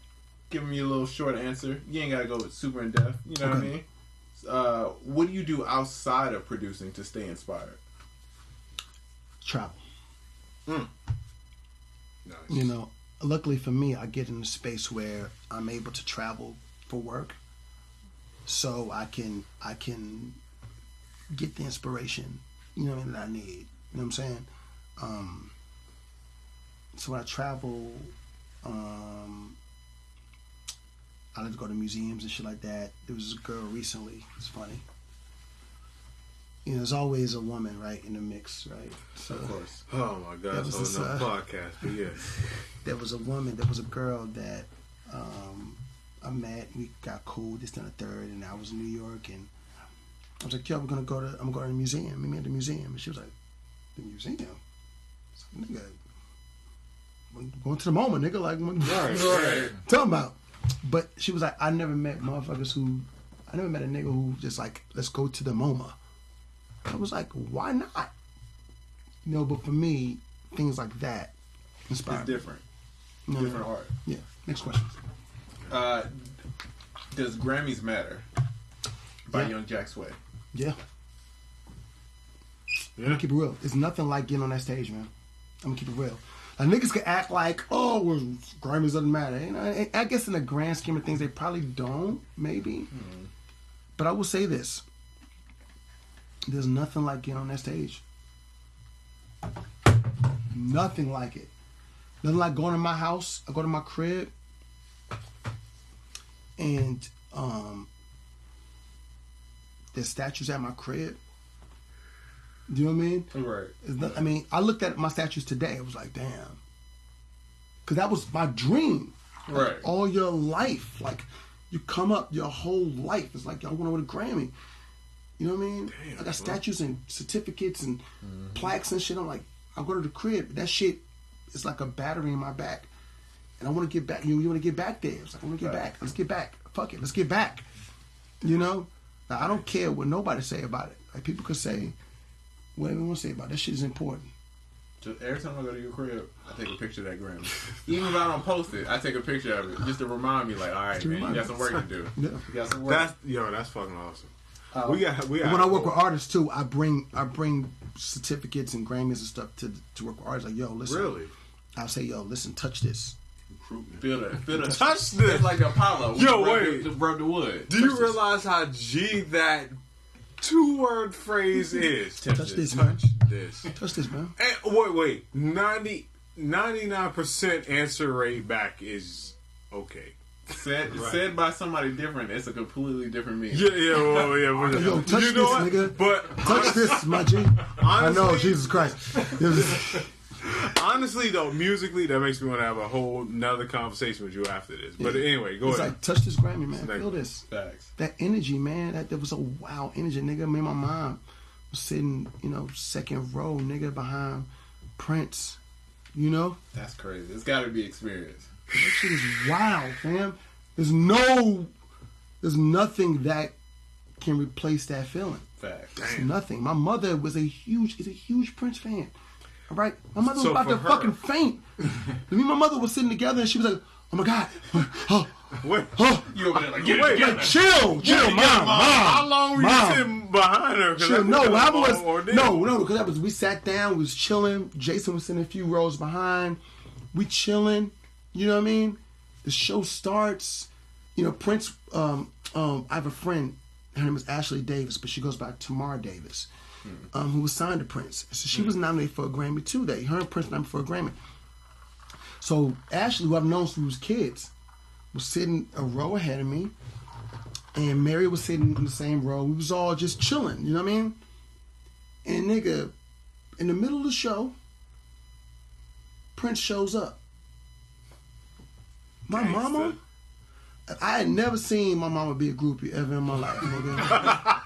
Give me a little short answer. You ain't gotta go with super in depth. You know what I mean? What do you do outside of producing to stay inspired? Travel. Nice. You know, luckily for me, I get in a space where I'm able to travel for work, so I can get the inspiration, you know, that I need. You know what I'm saying? So when I travel, I like to go to museums and shit like that. There was a girl recently. It's funny. You know, there's always a woman, right, in the mix, right? So, Of course. Oh my God, That was it's this, a podcast, but yeah. there was a girl that I met. We got cool, this and the third, and I was in New York, and I was like, yo, I'm gonna go to the museum. Meet me at the museum. And she was like, the museum? I was like, nigga, I'm going to the MoMA, nigga. Like, Right. talking about. But she was like, I never met a nigga who just like, let's go to the MoMA. I was like, why not? You know, but for me, things like that inspire It's me. different. You know, Different art. Yeah. Next question. Does Grammys Matter? By Yeah. Young Jack Sway. Yeah. I'm gonna keep it real. It's nothing like getting on that stage, man. I'm gonna keep it real. Like, niggas can act like, oh, well, Grammys doesn't matter. You know, I guess in the grand scheme of things, they probably don't, maybe. But I will say this. There's nothing like getting on that stage. Nothing like it. Nothing like going to my house. I go to my crib. And there's statues at my crib. Do you know what I mean? Right. It's not, I mean, I looked at my statues today. I was like, damn. Because that was my dream. Right. All your life. Like, you come up your whole life. It's like, I want to win a Grammy. You know what I mean? Damn, I got statues and certificates and plaques and shit. I'm like, I go to the crib. That shit is like a battery in my back. And I want to get back. You want to get back there. It's like, I want to get back. Let's get back. Fuck it. Let's get back. You know? Now, I don't care what nobody say about it. Like, people could say whatever they want to say about it. That shit is important. Just every time I go to your crib, I take a picture of that Grammy. Even if I don't post it, I take a picture of it just to remind me, like, all right, man, you got some work to do. Yeah. You got some work. That's fucking awesome. We got. When I work with artists too, I bring certificates and Grammys and stuff to work with artists. Like, yo, listen. Really? I'll say, yo, listen, touch this. Feel that. Touch this. It's like the Polow. Yo, wait. wait. Rub the wood. Do you realize how G that 2-word phrase is? Touch this, man. This. Touch this, man. And wait. 99% answer rate back is okay. Said by somebody different, it's a completely different meaning. Yo, touch you this, know what? nigga. But Touch this, my G. I know, Jesus Christ. honestly, though, musically, that makes me want to have a whole nother conversation with you after this. But anyway, go It's ahead. like, touch this Grammy, man. Like, Feel this. Facts. That energy, man. That was a wow energy, nigga. Me and my mom was sitting, second row, nigga, behind Prince. You know? That's crazy. It's got to be experience. That shit is wild, fam. There's nothing that can replace that feeling. Facts. There's nothing. My mother is a huge Prince fan. All right? My mother was So about to for her- fucking faint. Me and my mother was sitting together and she was like, oh my God. Oh, Wait. oh. You over there like, Wait, Like, chill, mom. How long were you Mom. sitting behind her? 'Cause Chill. that No, was what a happened long was ordeal. because that was we sat down, we was chilling. Jason was sitting a few rows behind. We chilling. You know what I mean? The show starts. Prince. I have a friend. Her name is Ashley Davis, but she goes by Tamar Davis, who was signed to Prince. So she was nominated for a Grammy too. Her and Prince nominated for a Grammy. So Ashley, who I've known since we was kids, was sitting a row ahead of me, and Mary was sitting in the same row. We was all just chilling, you know what I mean? And nigga, in the middle of the show, Prince shows up. My mama, I had never seen my mama be a groupie ever in my life, nigga.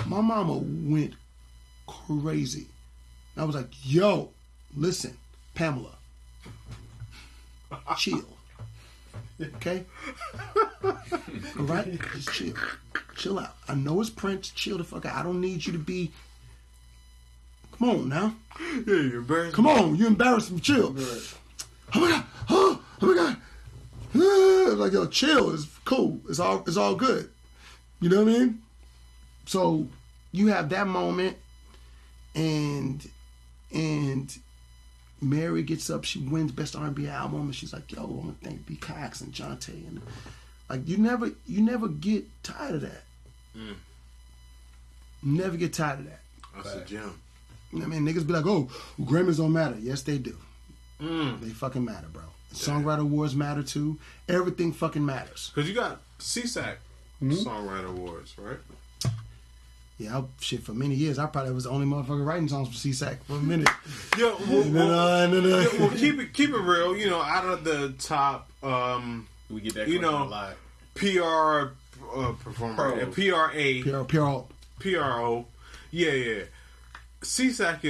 My mama went crazy. I was like, yo, listen, Pamela, chill. Okay? All right? Just chill. Chill out. I know it's Prince. Chill the fuck out. I don't need you to be... Come on now. Yeah, you're embarrassed. Come on. You embarrassed me. Chill. Oh my God. Oh my God. Like, yo, chill. It's cool. It's all good. You know what I mean? So you have that moment, and Mary gets up. She wins Best R&B Album, and she's like, "Yo, I want to thank B. Cox and Jonte." And like, you never get tired of that. Never get tired of that. That's a gem. You know what I mean? Niggas be like, "Oh, Grammys don't matter." Yes, they do. They fucking matter, bro. Songwriter Awards matter too. Everything fucking matters. Because you got CSAC Songwriter Awards, right? Yeah, for many years, I probably was the only motherfucker writing songs for CSAC for a minute. Well, keep it real. Out of the top, We get that question a lot. PR performer, PRO. Yeah. CSAC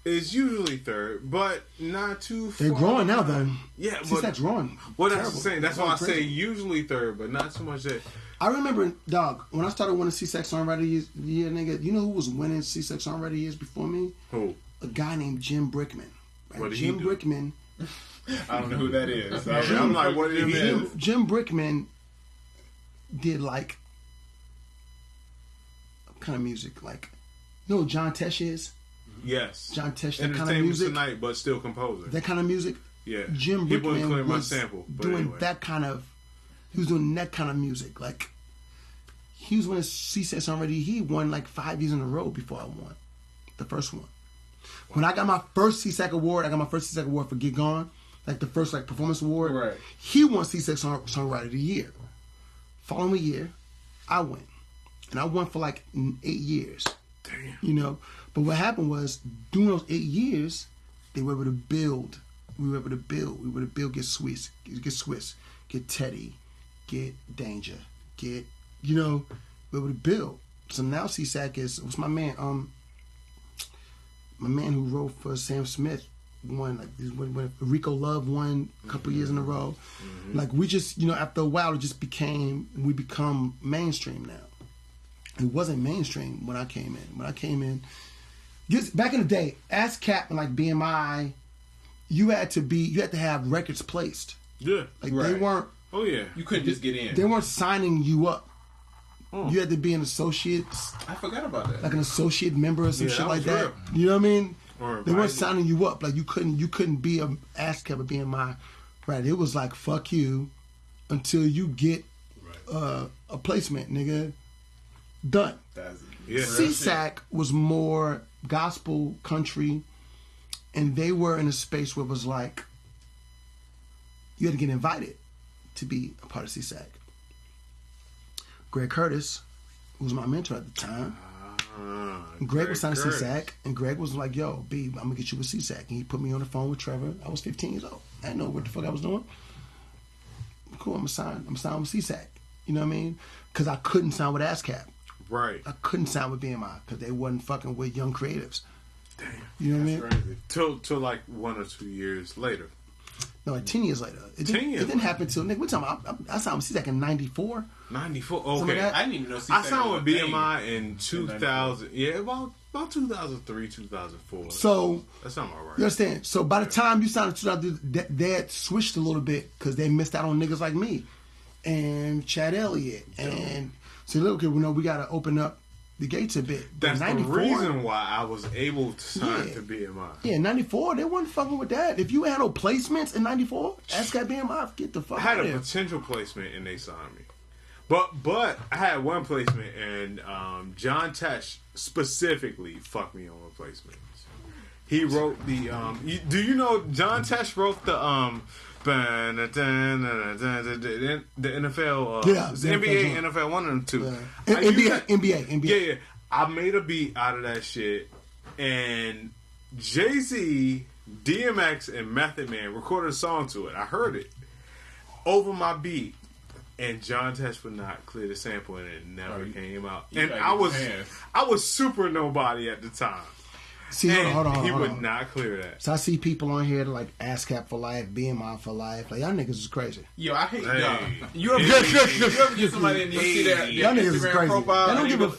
is usually third, but not too far. They're growing now, though. Yeah, CSAC's growing. Well, that's Terrible. the same. That's why I say Crazy. usually third, but not so much that. I remember, dog, when I started winning CSAC Songwriter Year, nigga, you know who was winning CSAC Songwriter Years before me? Who? A guy named Jim Brickman. Right? What did Jim he do? Brickman. I don't know who that is. I'm like, what did he do? Jim Brickman did like what kind of music? Like, you know who John Tesh is? Yes. John Tesh, that kind of Entertainment music. Tonight, but still composer. That kind of music. Yeah. Jim He wouldn't clear Brickman my was sample, but doing anyway. that kind of. He was doing that kind of music. Like, he was winning CSAC already. He won like 5 years in a row before I won the first one. When I got my first CSAC award, for Get Gone, like the first like performance award. Right. He won CSAC Songwriter of the Year. Following year, I went, and I won for like 8 years. Damn. You know, but what happened was during those 8 years, they were able to build. We were able to build. Get Swiss, get Teddy, get Danger, get we were able to build. So now CSAC what's my man? My man who wrote for Sam Smith won when Rico Love won a couple years in a row. Like we just after a while we become mainstream now. It wasn't mainstream when I came in. Just back in the day, ASCAP and like BMI, you had to have records placed. Yeah. Like Right. they weren't. Oh yeah. You couldn't just get in. They weren't signing you up. You had to be an associate, I forgot about that. like an associate member or some Yeah, shit that like was that. real. You know what I mean? Or They weren't invited. signing you up. Like you couldn't be a ASCAP or BMI. Right. It was like fuck you until you get a placement, nigga. Done. Yeah. CSAC was more gospel country, and they were in a space where it was like you had to get invited. to be a part of CSAC. Greg Curtis, who was my mentor at the time, Greg was signed to CSAC, and Greg was like, "Yo, B, I'm gonna get you with CSAC." And he put me on the phone with Trevor. I was 15 years old. I didn't know what the fuck I was doing. Cool, I'm signed with CSAC. You know what I mean? Because I couldn't sign with ASCAP. Right. I couldn't sign with BMI because they wasn't fucking with young creatives. Damn. You know what I mean? Crazy. Till like 1 or 2 years later. No, like 10 years later. It didn't happen till, nigga, what time? I signed with CSAC in 94. 94? Something Okay. like that. I didn't even know. I signed with BMI in 2000. Yeah, about 2003, 2004. So, that sounds all right. You understand? So by the time you signed in 2000, they had switched a little bit because they missed out on niggas like me and Chad Elliott. And so, look, okay, we got to open up the gates a bit. That's 94, the reason why I was able to sign to BMI. Yeah, 94, they wasn't fucking with that. If you had no placements in 94, ASCAP BMI, get the fuck out of I there. had a potential placement and they signed me. But I had one placement and John Tesh specifically fucked me on placements. He wrote the do you know John Tesh wrote the NFL it's NBA NFL 1 and 2. Yeah. NBA. Yeah. I made a beat out of that shit and Jay-Z, DMX and Method Man recorded a song to it. I heard it over my beat. And John Tesh would not clear the sample, and it never came out. And I was super nobody at the time. See, hold on. He would not clear that. So I see people on here like ASCAP for life, BMI for life. Like, y'all niggas is crazy. Yo, I hate y'all. You ever get somebody and you see that y'all niggas is crazy. profile? They don't give a.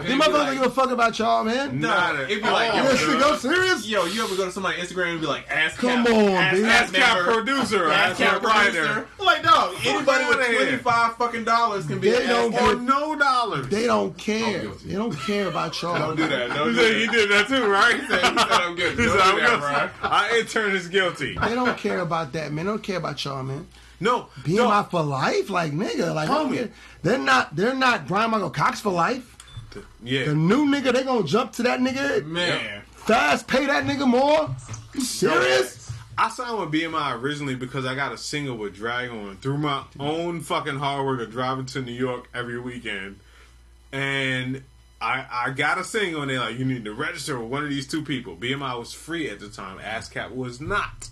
Them motherfuckers don't give a fuck about y'all, man. Nah, it'd be like, yo, serious? Yo, you ever go to somebody's Instagram and be like, ASCAP? Come on, dude. ASCAP producer, ASCAP writer. Like, dog, anybody with $25 fucking can be They don't or no dollars. They don't care. They don't care about y'all. Don't do that. He said he did that too, right? He said I'm good. Don't do that, bro. Our intern is guilty. They don't care about that, man. They don't care about y'all, man. No, BMI for life, like nigga, like homie. They're not Brian Michael Cox for life. Yeah, the new nigga, they gonna jump to that nigga, man. Fast, pay that nigga more. You serious? I signed with BMI originally because I got a single with Drag On through my own fucking hard work of driving to New York every weekend, and I got a single and they're like, you need to register with one of these two people. BMI was free at the time. ASCAP was not.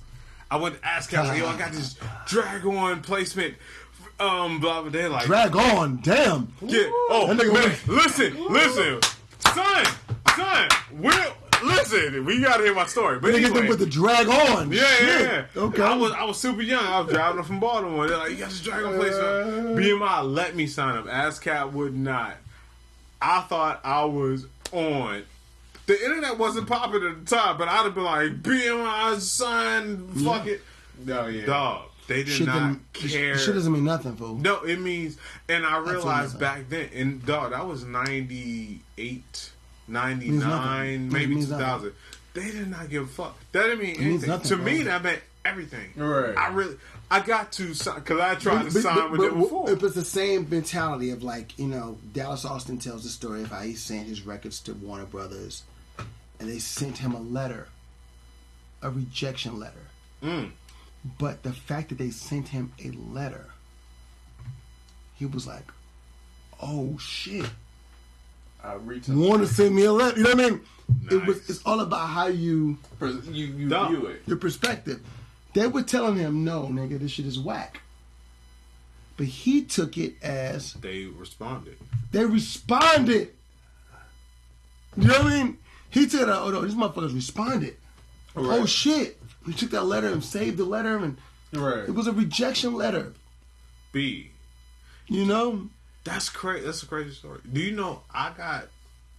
I went to ASCAP like, yo, I got this Drag On placement. Blah blah. They like Drag On, damn. Yeah. Oh man, listen, son. Listen. We gotta hear my story. But anyway, with the Drag On. Yeah. Okay. I was super young. I was driving from Baltimore. They're like, you got this Drag On placement. BMI let me sign up. ASCAP would not. I thought I was on. The internet wasn't popular at the time, but I'd have been like, BMI, son, fuck it. No, yeah. Dog. They did not care. Shit doesn't mean nothing, fool. No, it means, and I realized back then, and dog, that was 98, 99, maybe 2000. They did not give a fuck. That didn't mean anything. To me, that meant everything. Right. I got to sign, because I tried to sign with them before. If it's the same mentality of like, Dallas Austin tells the story of how he sent his records to Warner Brothers, and they sent him a letter, a rejection letter. But the fact that they sent him a letter, he was like, "Oh shit, want to send me a letter?" You know what I mean? Nice. It's all about how you view it, your perspective. They were telling him, "No, nigga, this shit is whack," but he took it as they responded. You know what I mean? He said, "Oh no, these motherfuckers responded." Right. Oh shit. We took that letter and saved the letter, and it was a rejection letter. B. That's crazy. That's a crazy story. Do you know I got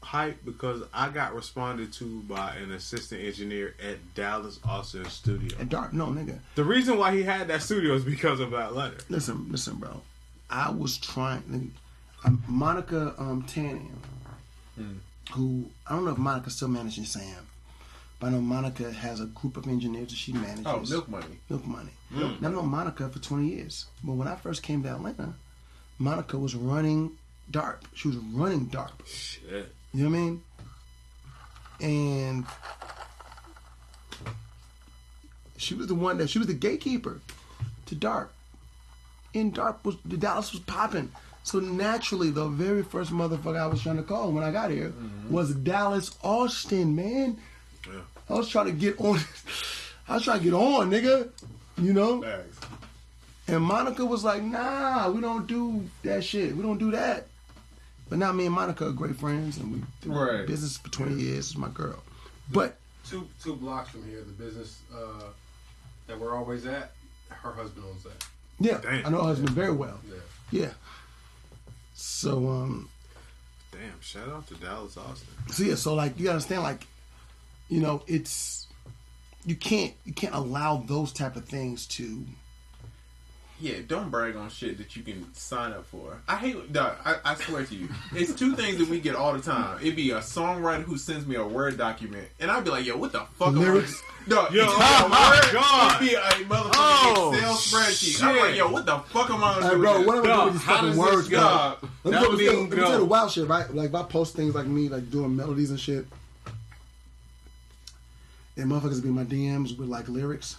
hyped because I got responded to by an assistant engineer at Dallas Austin's studio. No, nigga. The reason why he had that studio is because of that letter. Listen, bro. I was trying. Monica Tanning, who I don't know if Monica still manages Sam. But I know Monica has a group of engineers that she manages. Oh, Milk Money. Now, I've known Monica for 20 years. But when I first came to Atlanta, Monica was running DARP. She was running DARP. Shit. You know what I mean? And she was the gatekeeper to DARP. in Dallas was popping. So naturally, the very first motherfucker I was trying to call when I got here was Dallas Austin, man. Yeah. I was trying to get on. Nigga. You know? Thanks. And Monica was like, nah, we don't do that shit. We don't do that. But now me and Monica are great friends, and we do business for 20 years. It's my girl. But two blocks from here, the business that we're always at, her husband owns that. yeah, Damn. I know her husband very well. Yeah. Yeah. So, Damn, shout out to Dallas Austin. so like, you understand, like, you know, it's, you can't allow those type of things to. Yeah, don't brag on shit that you can sign up for. I hate, dog, I swear to you. It's two things that we get all the time. It'd be a songwriter who sends me a Word document, and I'd be like, yo, what the fuck am I... Lyrics? Dog, Yo, it's oh my God. It'd be a motherfucking Excel spreadsheet. Shit. I'm like, yo, what the fuck am I gonna Hey, do bro, with what am I this? doing with these how fucking does words, this go? God? Let That me would tell go. you the wild shit, right? Like, if I post things like me, like, doing melodies and shit, and motherfuckers be in my DMs with, like, lyrics,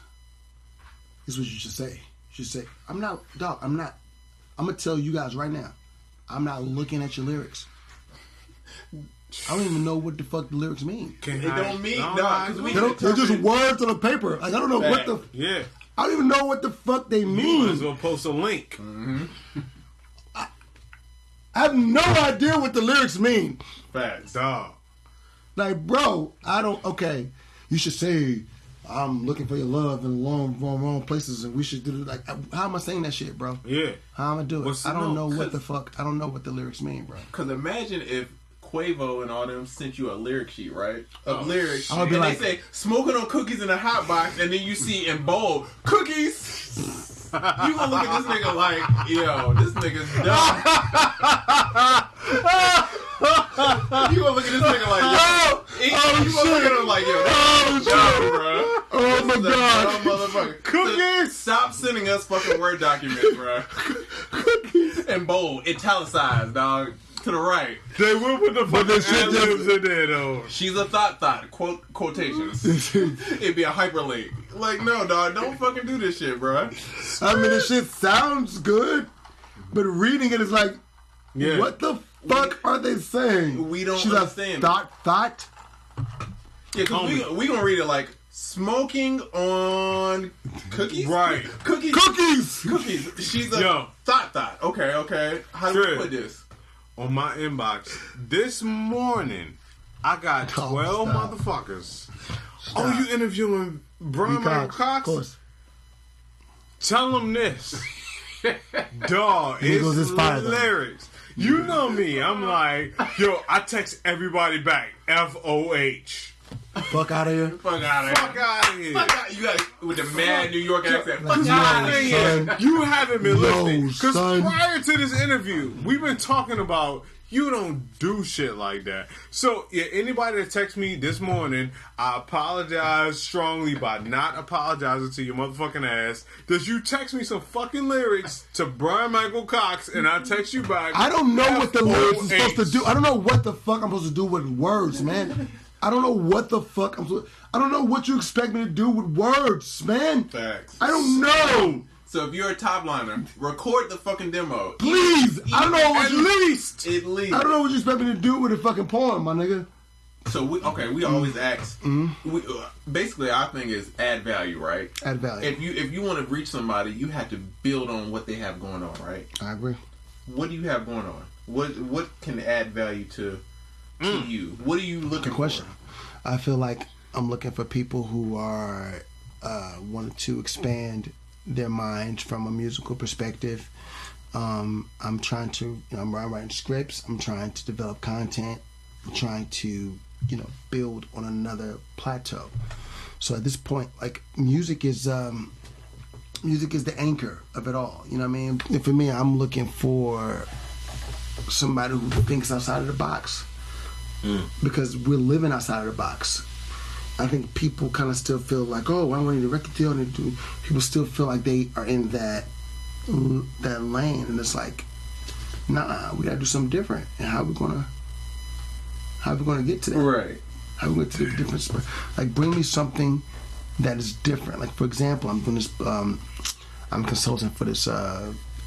this is what you should say. You should say, I'm going to tell you guys right now, I'm not looking at your lyrics. I don't even know what the fuck the lyrics mean. It don't mean, dog, because we They're just words on a paper. Like, I don't know what the... Yeah. I don't even know what the fuck they Might mean. as well post a link. I have no idea what the lyrics mean. Facts. Dog. Like, bro, I don't... Okay, you should say, I'm looking for your love in wrong places, and we should do... Like, how am I saying that shit, bro? Yeah. How am I do it? What's the I don't know note? what the fuck... I don't know what the lyrics mean, bro. Because imagine if Quavo and all them sent you a lyric sheet, right? Of lyrics. I would be and like- they say, smoking on cookies in a hot box, and then you see in bold, cookies! You gonna look at this nigga like, yo, this nigga's dumb. You gonna look at this nigga like, yo. You gonna look at him like, yo, that's dumb, bro. Oh my This is a God. dumb motherfucker. Cookies! Stop sending us fucking Word documents, bro. In bold, italicized, dog. To the right. They will put the fucking this shit ad-libs in there, though. She's a thought, quotations. It'd be a hyperlink. Like, no, dog, don't fucking do this shit, bro. I mean, this shit sounds good, but reading it is like, Yeah. what the fuck are they saying? We don't She's understand. a thought? Yeah, because we gonna read it like, smoking on cookies? Right. Cookies. Cookies! She's a Yo. thought. Okay. How do we Triz. put this? On my inbox this morning, I got 12 stop. motherfuckers. Oh, you interviewing Bryan Michael Of Cox? course. Tell them this. Dog, Niggas is it's fire, though. lyrics. You know me. I'm like, yo, I text everybody back. FOH. Fuck out of here. Fuck out of Fuck here. out of here. Fuck out. You got with the mad New York accent. Like, Fuck no, out of Thing here. is, son. you haven't been No, listening. Because son. prior to this interview, we've been talking about you don't do shit like that. So, yeah, anybody that texts me this morning, I apologize strongly by not apologizing to your motherfucking ass. Does you text me some fucking lyrics to Bryan Michael Cox and I text you back? I don't know what the lyrics is supposed to FOH. do. I don't know what the fuck I'm supposed to do with words, man. I don't know what the fuck I'm supposed I don't know what you expect me to do with words, man. Facts. I don't know. So if you're a top liner, record the fucking demo. Please. I don't know what At you least. At least. I don't know what you expect me to do with a fucking poem, my nigga. So we always ask. We, basically, our thing is add value, right? Add value. If you want to reach somebody, you have to build on what they have going on, right? I agree. What do you have going on? What can add value to you? What are you looking Good question. for? I feel like I'm looking for people who are wanting to expand their minds from a musical perspective. I'm trying to, I'm writing scripts. I'm trying to develop content. I'm trying to, build on another plateau. So at this point, like music is the anchor of it all. You know what I mean? And for me, I'm looking for somebody who thinks outside of the box. Because we're living outside of the box. I think people kind of still feel like, oh, I want a record deal. People still feel like they are in that lane, and it's like, nah, we gotta do something different. And how we gonna get to that? Right. How we get to the different spot? Like, bring me something that is different. Like, for example, I'm doing this. I'm consulting for this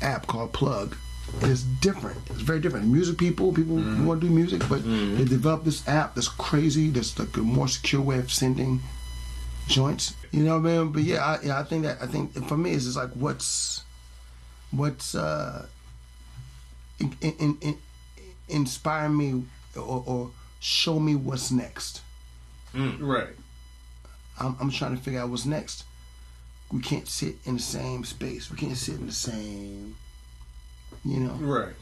app called Plug. And it's different. It's very different. Music people who want to do music, but they developed this app that's crazy. That's like a more secure way of sending joints. You know what I mean? But yeah, I think for me it's just like what's inspire me or show me what's next. Right. I'm trying to figure out what's next. We can't sit in the same space. We can't sit in the same, you know. Right.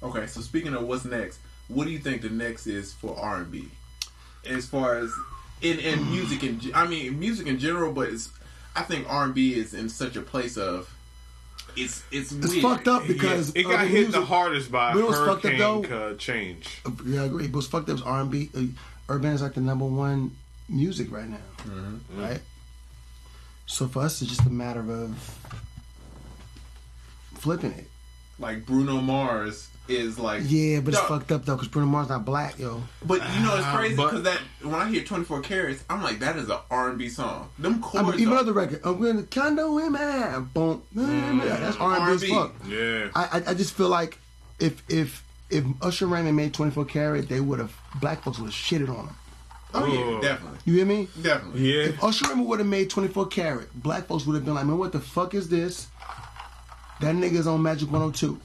Okay, so speaking of what's next, what do you think the next is for R&B? As far as in music music in general, but I think R&B is in such a place of it's weird. Fucked up because it got hit the hardest by Hurricane Change. Yeah, I agree. But what's fucked up is R&B. Urban is like the #1 music right now, right? So for us, it's just a matter of flipping it. Like Bruno Mars is like... Yeah, but it's fucked up though, because Bruno Mars not black, yo. But you know it's crazy, because that when I hear 24 Carats, I'm like, that is an R&B song. Them chords... even other record, I'm going to condo in man, boom, that's R&B as fuck. Yeah. I just feel like if Usher Raymond made 24 Karat, black folks would have shitted on him. Oh yeah, definitely. You hear me? Definitely. Yeah. If Usher Raymond would have made 24 Karat, black folks would have been like, man, what the fuck is this? That nigga's on Magic 102.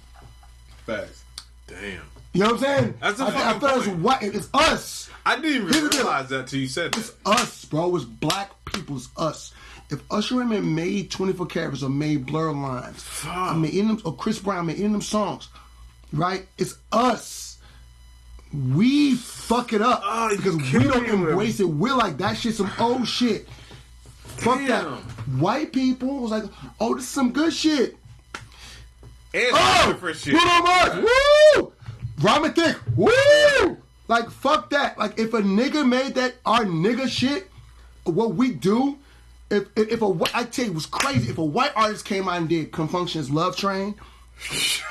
Facts. Damn. You know what I'm saying? That's a I feel like it's us. I didn't even realize that till you said that. It's us, bro. It's black people. It's us. If Usher Raymond made 24 Carats or made Blur Lines, or Chris Brown made any of them songs, right? It's us. We fuck it up because we don't embrace it. We're like, that shit's some old shit. Fuck that. White people was like, oh, this is some good shit. And different shit. Bruno Mars, woo! Robin Thicke, woo! Like, fuck that. Like, if a nigga made that our nigga shit, what we do, I tell you, it was crazy. If a white artist came out and did Confunction's Love Train,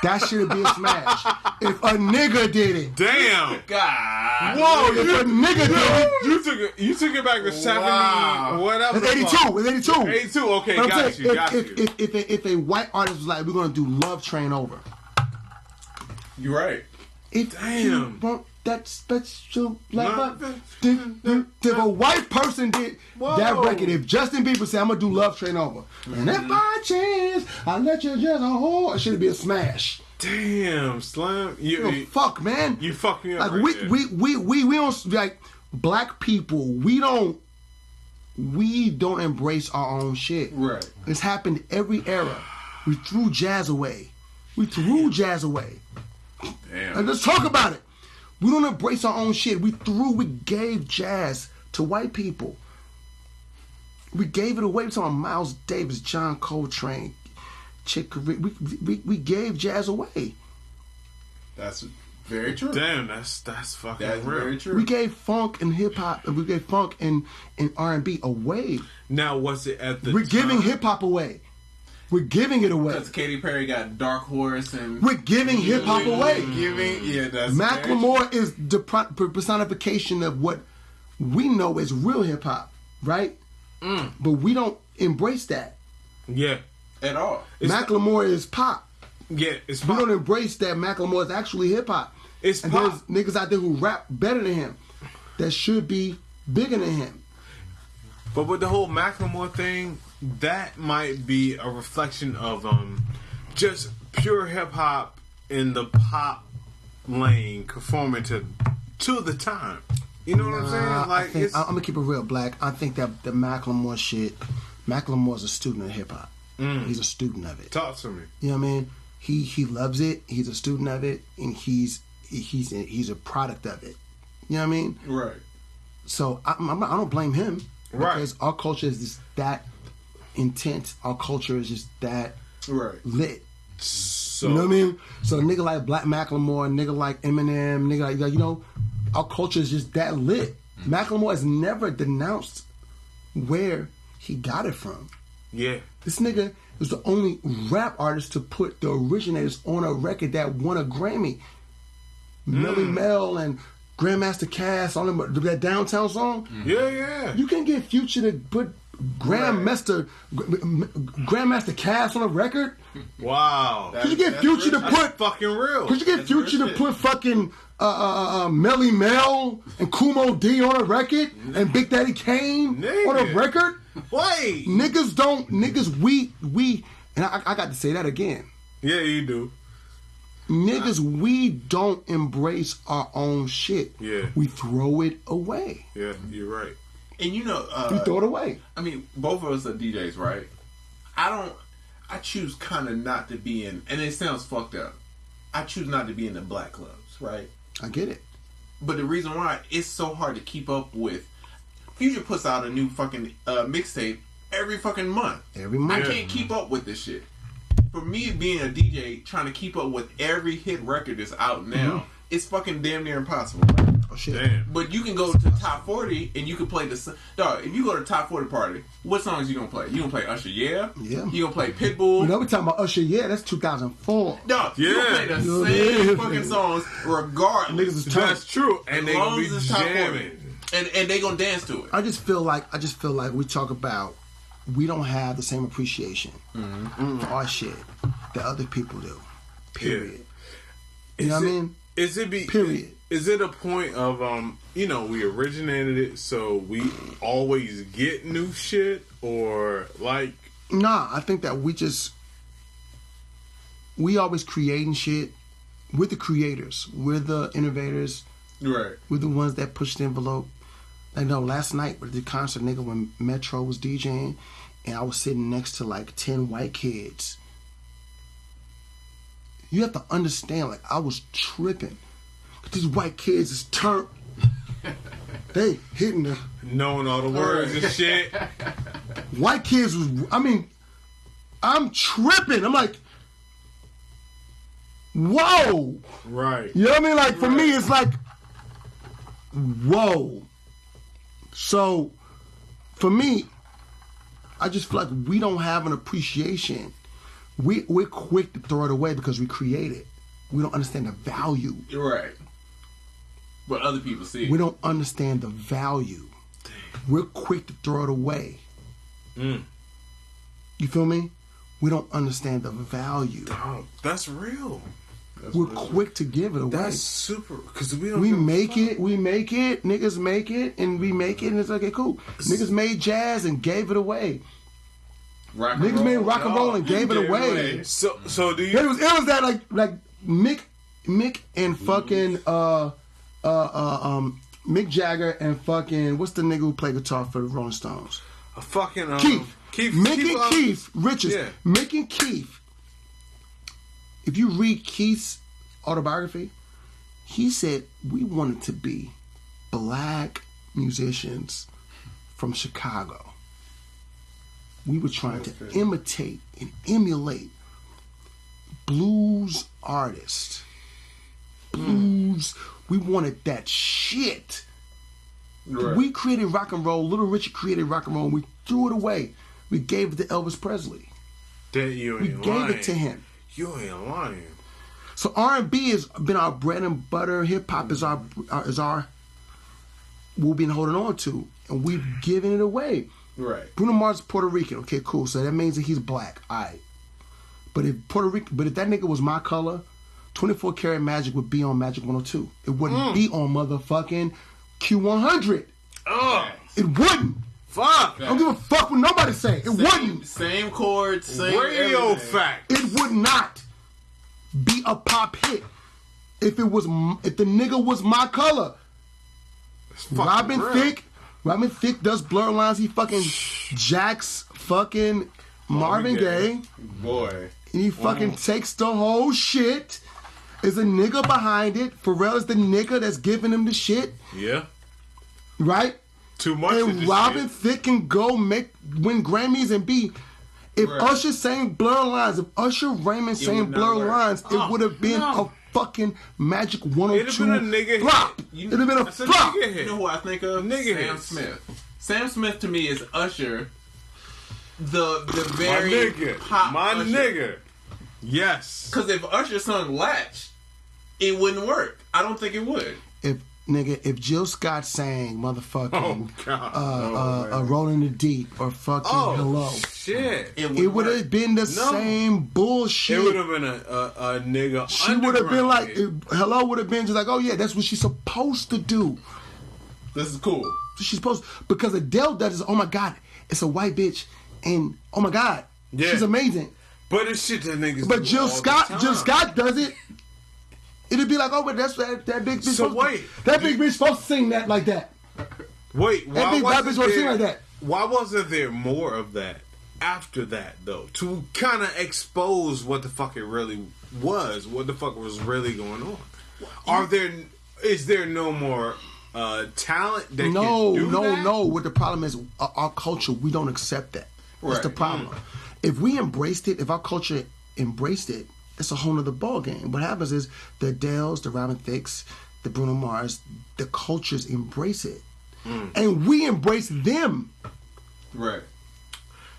that should be a smash. If a nigga did it. Damn. God. Whoa, if a nigga did it. You took it back to 70, whatever. It's 82. 82, okay, but got you. If a white artist was like, we're going to do Love Train over. You're right. Damn. That's your life. If a white person did that record, if Justin Bieber said, I'm going to do Love Train over, and if by chance I let you just a whore, it should be a smash. Damn, Slim. Fuck, man. You fucked me up. Like, we don't, like, black people, we don't embrace our own shit. Right. It's happened every era. We threw jazz away. Damn. And let's talk about it. We don't embrace our own shit. We gave jazz to white people. We gave it away. We're talking about Miles Davis, John Coltrane, Chick Corea. We gave jazz away. That's very true. Damn, that's fucking real. Very true. We gave funk and hip hop. We gave funk and R&B away. Now, what's it at the We're giving hip hop away. We're giving it away. Because Katy Perry got Dark Horse and... We're giving hip hop away. That's Macklemore is the personification of what we know as real hip hop, right? But we don't embrace that. Yeah. At all. Macklemore is pop. Yeah, it's We pop. don't embrace that Macklemore is actually hip hop. It's and pop. there's niggas out there who rap better than him that should be bigger than him. But with the whole Macklemore thing, that might be a reflection of just pure hip hop in the pop lane conforming to the time. You know what I'm saying? Like, I'm gonna keep it real, Black. I think that the Macklemore shit. Macklemore's a student of hip hop. He's a student of it. Talk to me. You know what I mean? He loves it. He's a student of it, and he's a product of it. You know what I mean? Right. So I don't blame him. Right. Because our culture is just that intense. Our culture is just that lit. So, you know what I mean? So a nigga like Black Macklemore, a nigga like Eminem, nigga like, you know, our culture is just that lit. Macklemore has never denounced where he got it from. Yeah. This nigga was the only rap artist to put the originators on a record that won a Grammy. Melly Mel and Grandmaster Cass on them, that Downtown song. Yeah. You can get Future to put Grandmaster Cass on a record? Wow. Could you get Future to put fucking real? Could you get Future to put fucking Melly Mel and Kumo D on a record and Big Daddy Kane on a record? Wait. Niggas we and I got to say that again. Yeah, you do. Niggas, we don't embrace our own shit. Yeah. We throw it away. Yeah, you're right. And you know, we throw it away. I mean, both of us are DJs, right? I choose kind of not to be in, and it sounds fucked up. I choose not to be in the black clubs, right? I get it. But the reason why, it's so hard to keep up with. Future puts out a new fucking mixtape every fucking month. Every month. I can't keep up with this shit. For me, being a DJ, trying to keep up with every hit record that's out now, it's fucking damn near impossible. Right? Oh shit! Damn. But you can go to top 40 and you can play the dog. If you go to top 40 party, what songs you gonna play? You gonna play Usher? Yeah. You gonna play Pitbull? You know we talking about Usher? Yeah, that's 2004. No, you gonna play the same fucking songs regardless. That's true, and they gonna be jamming, and they gonna dance to it. I just feel like we talk about we don't have the same appreciation for our shit that other people do. Period. Yeah. You know what I mean? Period. Is it a point of we originated it, so we always get new shit, or like? Nah, I think that we always creating shit. We're the creators. We're the innovators. Right. We're the ones that push the envelope. I know last night at the concert, nigga, when Metro was DJing, and I was sitting next to like 10 white kids. You have to understand, like, I was tripping. These white kids is turned. They hitting the... Knowing all the words and shit. White kids was... I'm tripping. I'm like... Whoa! Right. You know what I mean? Like, for me, it's like... Whoa. So, for me, I just feel like we don't have an appreciation. We're quick to throw it away because we create it. We don't understand the value. Right. But other people see it. We don't understand the value. We're quick to throw it away. You feel me? We don't understand the value. Oh, that's real. We're quick to give it away. That's super, because we don't. We make it, niggas make it, and we make it, and it's like, okay, cool. Niggas made jazz and gave it away. Niggas made rock and roll and gave it away. So do you? It was that like Mick and fucking Mick Jagger and fucking what's the nigga who played guitar for the Rolling Stones? A fucking Keith Richards. Yeah. Mick and Keith. If you read Keith's autobiography, he said we wanted to be black musicians from Chicago. We were trying to imitate and emulate blues artists. Blues. We wanted that shit. Right. We created rock and roll. Little Richard created rock and roll. And we threw it away. We gave it to Elvis Presley. We gave it to him. You ain't lying. So R&B has been our bread and butter. Hip hop is our we've been holding on to, and we've given it away. Right. Bruno Mars is Puerto Rican. Okay, cool. So that means that he's black. All right. But if that nigga was my color, 24 Karat Magic would be on Magic 102. It wouldn't be on motherfucking Q100. It wouldn't. Fuck. I don't give a fuck what nobody say. It wouldn't. Same chords, same radio everything. fact. It would not be a pop hit if the nigga was my color. Robin Thicke does Blurred Lines. He fucking jacks fucking Marvin Gaye. Boy. And he fucking takes the whole shit. There's a nigga behind it. Pharrell is the nigga that's giving him the shit. Yeah. Right? Too much. And Robin Thicke can go win Grammys and be. If Usher sang Blurred Lines, if Usher Raymond sang Blurred Lines, it would have been a fucking Magic 102 flop. It'd have been a flop. You know who I think of? Sam Smith. Sam Smith to me is Usher. The very pop Usher. Nigga. Yes. Because if Usher sung Latch, it wouldn't work. I don't think it would. If nigga, if Jill Scott sang motherfucking Rolling in the Deep or fucking Hello, shit, it would have been the same bullshit. It would have been a nigga. She would have been like, Hello would have been just like, oh yeah, that's what she's supposed to do. This is cool. She's supposed, because Adele does this, oh my God, it's a white bitch, and oh my God, she's amazing. But it's shit that niggas. But Jill Scott does it. It'd be like, oh, but that's that big bitch. So wait, that big bitch supposed to sing that like that. Wait, that big white bitch supposed to sing like that. Why wasn't there more of that after that though? To kind of expose what the fuck it really was, what the fuck was really going on. Is there no more talent that can do that? No. What the problem is, our culture, we don't accept that. That's the problem. If we embraced it, if our culture embraced it, it's a whole nother ball game. What happens is the Adeles, the Robin Thicks, the Bruno Mars, the cultures embrace it, and we embrace them. Right.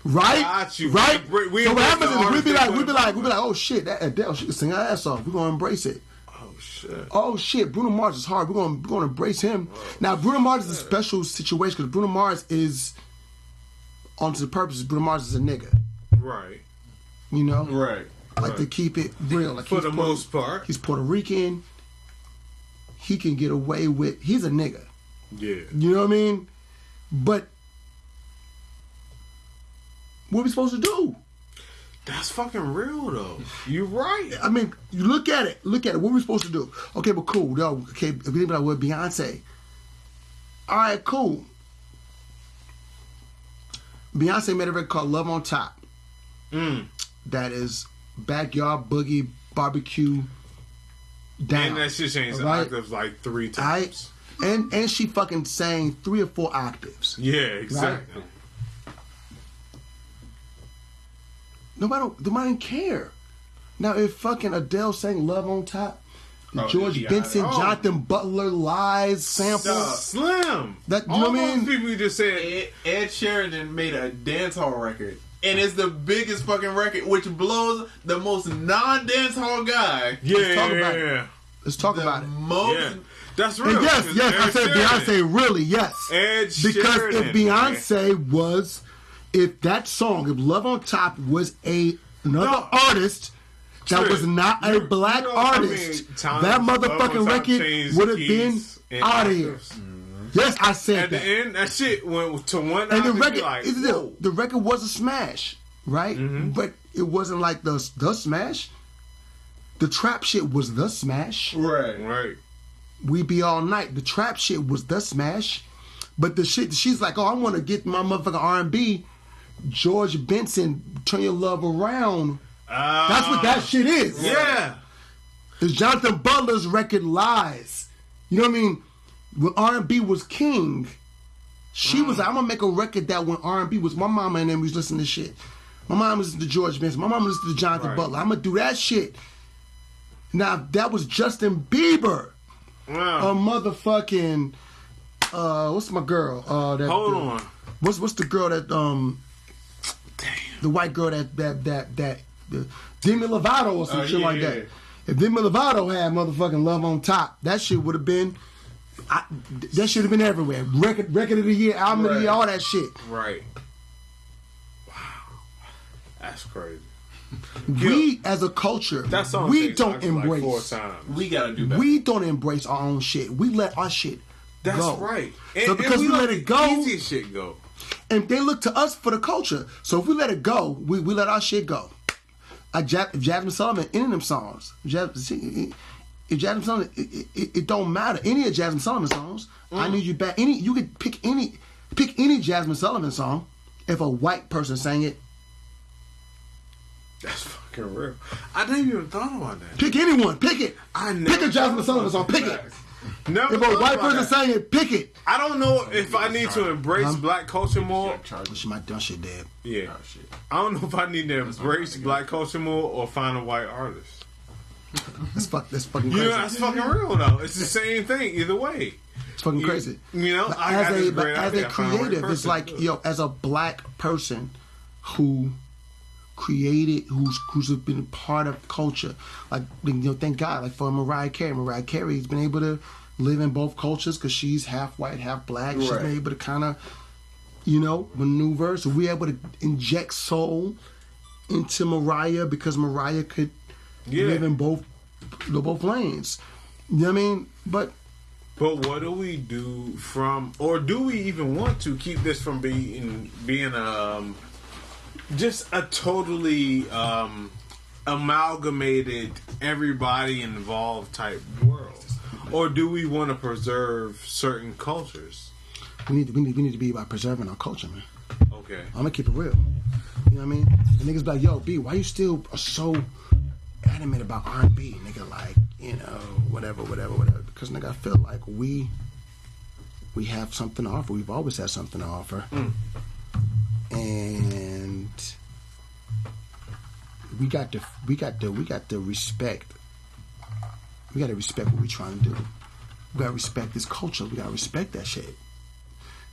Got you. Right. So what happens is we be like, oh shit, that Adele, she can sing her ass off. We're gonna embrace it. Oh shit, Bruno Mars is hard. We're gonna embrace him. Now Bruno Mars is a special situation because Bruno Mars is, onto the purpose, Bruno Mars is a nigga. Right. You know. Right. Like to keep it real. Like for the most part. He's Puerto Rican. He can get away with, he's a nigga. Yeah. You know what I mean? But what are we supposed to do? That's fucking real though. You're right. I mean, you look at it. What are we supposed to do? Okay, but cool. No, okay, if we think about what Beyonce. All right, cool. Beyonce made a record called Love on Top. That is backyard boogie barbecue down. And that shit changed the octaves like 3 times. And she fucking sang 3 or 4 octaves. Yeah, exactly. Right? Nobody care. Now if fucking Adele sang Love on Top, George Benson, Jonathan Butler, Lies sample, Slim. That, you know what I mean? People just said Ed Sheeran made a dancehall record. And it's the biggest fucking record, which blows the most non-dancehall guy. Yeah, Let's talk about it. Yeah. That's real. And yes, I said Beyonce, really, yes. Ed Sheeran, because if Beyonce was, if that song, if Love on Top was another artist that was not a black artist, that motherfucking record would have been out of here. Yes, I said that. At the end, that shit went to one. And the record, the record was a smash, right? But it wasn't like the smash. The trap shit was the smash. Right. We Be All Night. The trap shit was the smash. But the shit, she's like, oh, I want to get my motherfucking R&B. George Benson, Turn Your Love Around. That's what that shit is. Yeah. It's Jonathan Butler's record Lies. You know what I mean? When R&B was king, she was like, I'm going to make a record that when R&B was, my mama and them was listening to shit. My mom listened to George Benson. My mom listened to Jonathan Butler. I'm going to do that shit. Now, that was Justin Bieber. A motherfucking, what's my girl? Hold on. What's the girl that, damn. The white girl that Demi Lovato or some shit like that. If Demi Lovato had motherfucking Love on Top, that shit would have been, that should have been everywhere. Record of the year, album of the year, all that shit. Right. Wow. That's crazy. We as a culture, we don't embrace. Like we gotta do better. We don't embrace our own shit. We let our shit go. That's right. So because we let it go, easy shit go. And they look to us for the culture. So if we let it go, we let our shit go. Jasmine Sullivan, any of them songs, if Jasmine Sullivan, it don't matter. Any of Jasmine Sullivan songs, I Need You Back. You could pick any Jasmine Sullivan song. If a white person sang it, that's fucking real. I didn't even thought about that. Pick anyone. Pick it. Pick a Jasmine Sullivan song. Pick it. Never if a white person sang it, pick it. I don't know if I need to embrace black culture more. My shit dead. Yeah. I don't know if I need to embrace black culture more or find a white artist. That's fucking crazy. You know, that's fucking real though. It's the same thing either way. It's fucking crazy. You know, as a creative, it's like, as a black person who created, who's been part of culture, like, thank God, like for Mariah Carey has been able to live in both cultures because she's half white, half black. She's Right. able to kind of, maneuver. So we're able to inject soul into Mariah because Mariah could live in both lanes. You know what I mean? But what do we do or do we even want to keep this from being just a totally amalgamated, everybody involved type world, or do we want to preserve certain cultures? we need to be about preserving our culture, man. Okay. I'm gonna keep it real. You know what I mean? The niggas be like, yo, B, why you still are so adamant about R&B, nigga? Like, whatever. Because, nigga, I feel like we have something to offer. We've always had something to offer. And we got to respect. We got to respect what we're trying to do. We got to respect this culture. We got to respect that shit.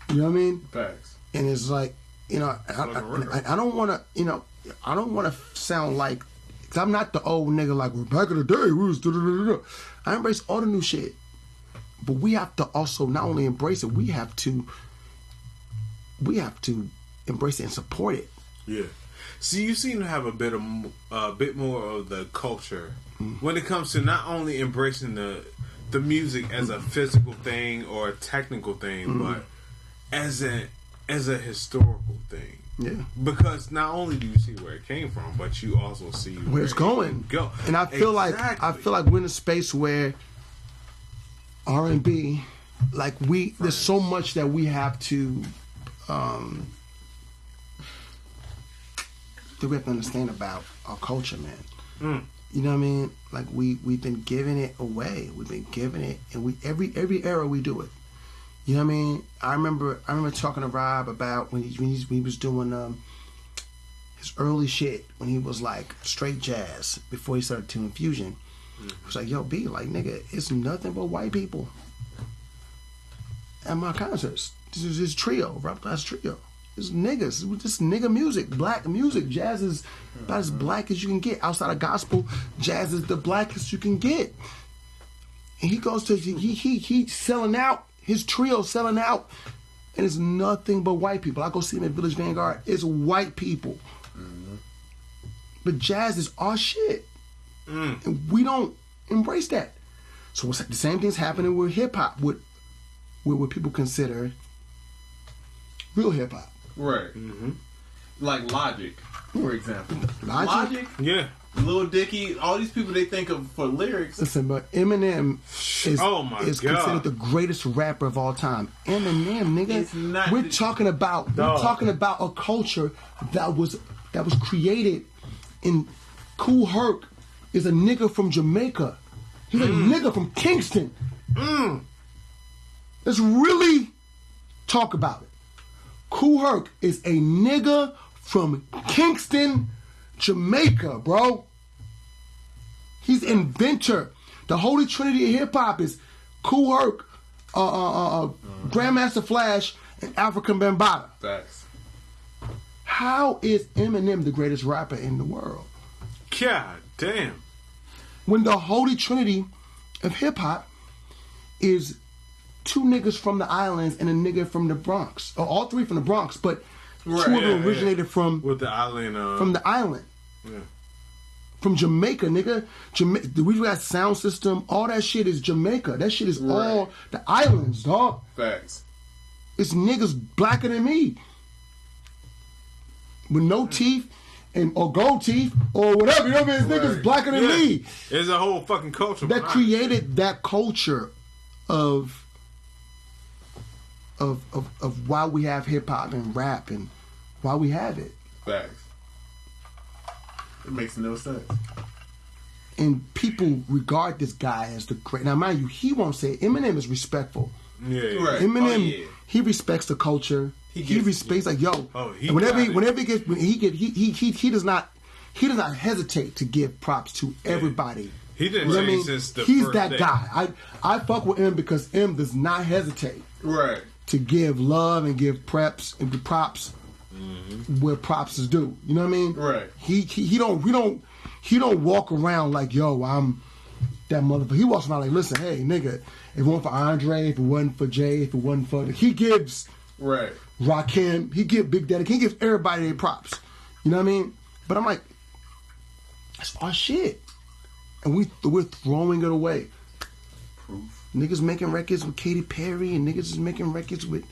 You know what I mean? Facts. And it's like, I don't want to, I don't want to sound like, because I'm not the old nigga like, well, back in the day, we was da-da-da-da-da. I embrace all the new shit. But we have to also not only embrace it, we have to embrace it and support it. Yeah. See, you seem to have a bit more of the culture when it comes to not only embracing the music as a physical thing or a technical thing, but as a historical thing. Yeah. Because not only do you see where it came from, but you also see where it's going. Go. And I feel like we're in a space where R&B, there's so much that we have to understand about our culture, man. You know what I mean? Like we've been giving it away. We've been giving it, and every era we do it. You know what I mean? I remember talking to Rob about when he was doing his early shit when he was like straight jazz before he started doing fusion. He was like, yo, B, like, nigga, it's nothing but white people at my concerts. This is his trio, Rob Glass trio. It's niggas. It's just nigga music, black music. Jazz is about as black as you can get. Outside of gospel, jazz is the blackest you can get. And he goes to he's selling out. His trio selling out, and it's nothing but white people. I go see him at Village Vanguard. It's white people. But jazz is our shit, and we don't embrace that. So the same thing's happening with hip hop, with what people consider real hip hop. Right. Like Logic, for example. Logic? Yeah. Lil Dicky, all these people they think of for lyrics. Listen, but Eminem is considered the greatest rapper of all time. Eminem, nigga, we're talking about a culture that was created in. Kool Herc is a nigga from Jamaica. He's a nigga from Kingston. Let's really talk about it. Kool Herc is a nigga from Kingston, Jamaica, bro. He's inventor. The holy trinity of hip hop is Kool Herc, Grandmaster Flash, and African Bambaataa. Facts. How is Eminem the greatest rapper in the world? God damn. When the holy trinity of hip hop is two niggas from the islands and a nigga from the Bronx, or all three from the Bronx, but two of them originated from the island. From the island. Yeah. From Jamaica, nigga. We got sound system. All that shit is Jamaica. That shit is all the islands, dog. Facts. It's niggas blacker than me. With no teeth or gold teeth or whatever. You know what I mean? It's niggas blacker than me. There's a whole fucking culture that created that culture of why we have hip hop and rap and why we have it. Facts. It makes no sense. And people regard this guy as the great. Now, mind you, he won't say it. Eminem is respectful. Yeah. Right. Eminem, he respects the culture. He respects like yo. Whenever he gets, he does not hesitate to give props to everybody. He didn't change since the He's first that day. guy. I fuck with him because M does not hesitate. Right. To give love and give props where props is due. You know what I mean? Right. He don't walk around like, yo, I'm that motherfucker. He walks around like, listen, hey, nigga, if it wasn't for Andre, if it wasn't for Jay, if it wasn't for... He gives Rakim, he gives Big Daddy, he gives everybody their props. You know what I mean? But I'm like, that's our shit. And we're throwing it away. Proof. Niggas making records with Katy Perry and niggas is making records with...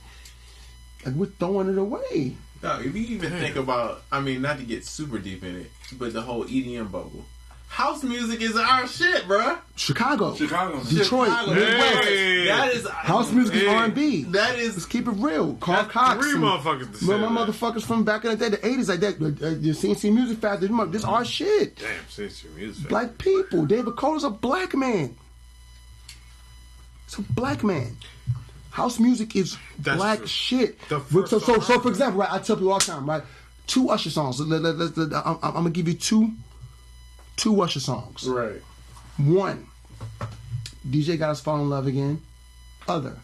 Like, we're throwing it away. No, if you even think about, I mean, not to get super deep in it, but the whole EDM bubble. House music is our shit, bruh. Chicago. Detroit. Midwest. Hey. That is... House music is R&B. That is... Let's keep it real. Carl Cox. Three motherfuckers to say My motherfuckers from back in the day, the 80s, like that. The CNC Music Factory. This our shit. Damn, CNC Music Factory. Black people. David Cole's a black man. It's a black man. House music is black shit. So for example, right, I tell people all the time, right? 2 Usher songs. I'm gonna give you two Usher songs. Right. 1, DJ Got Us Fall in Love Again. Other,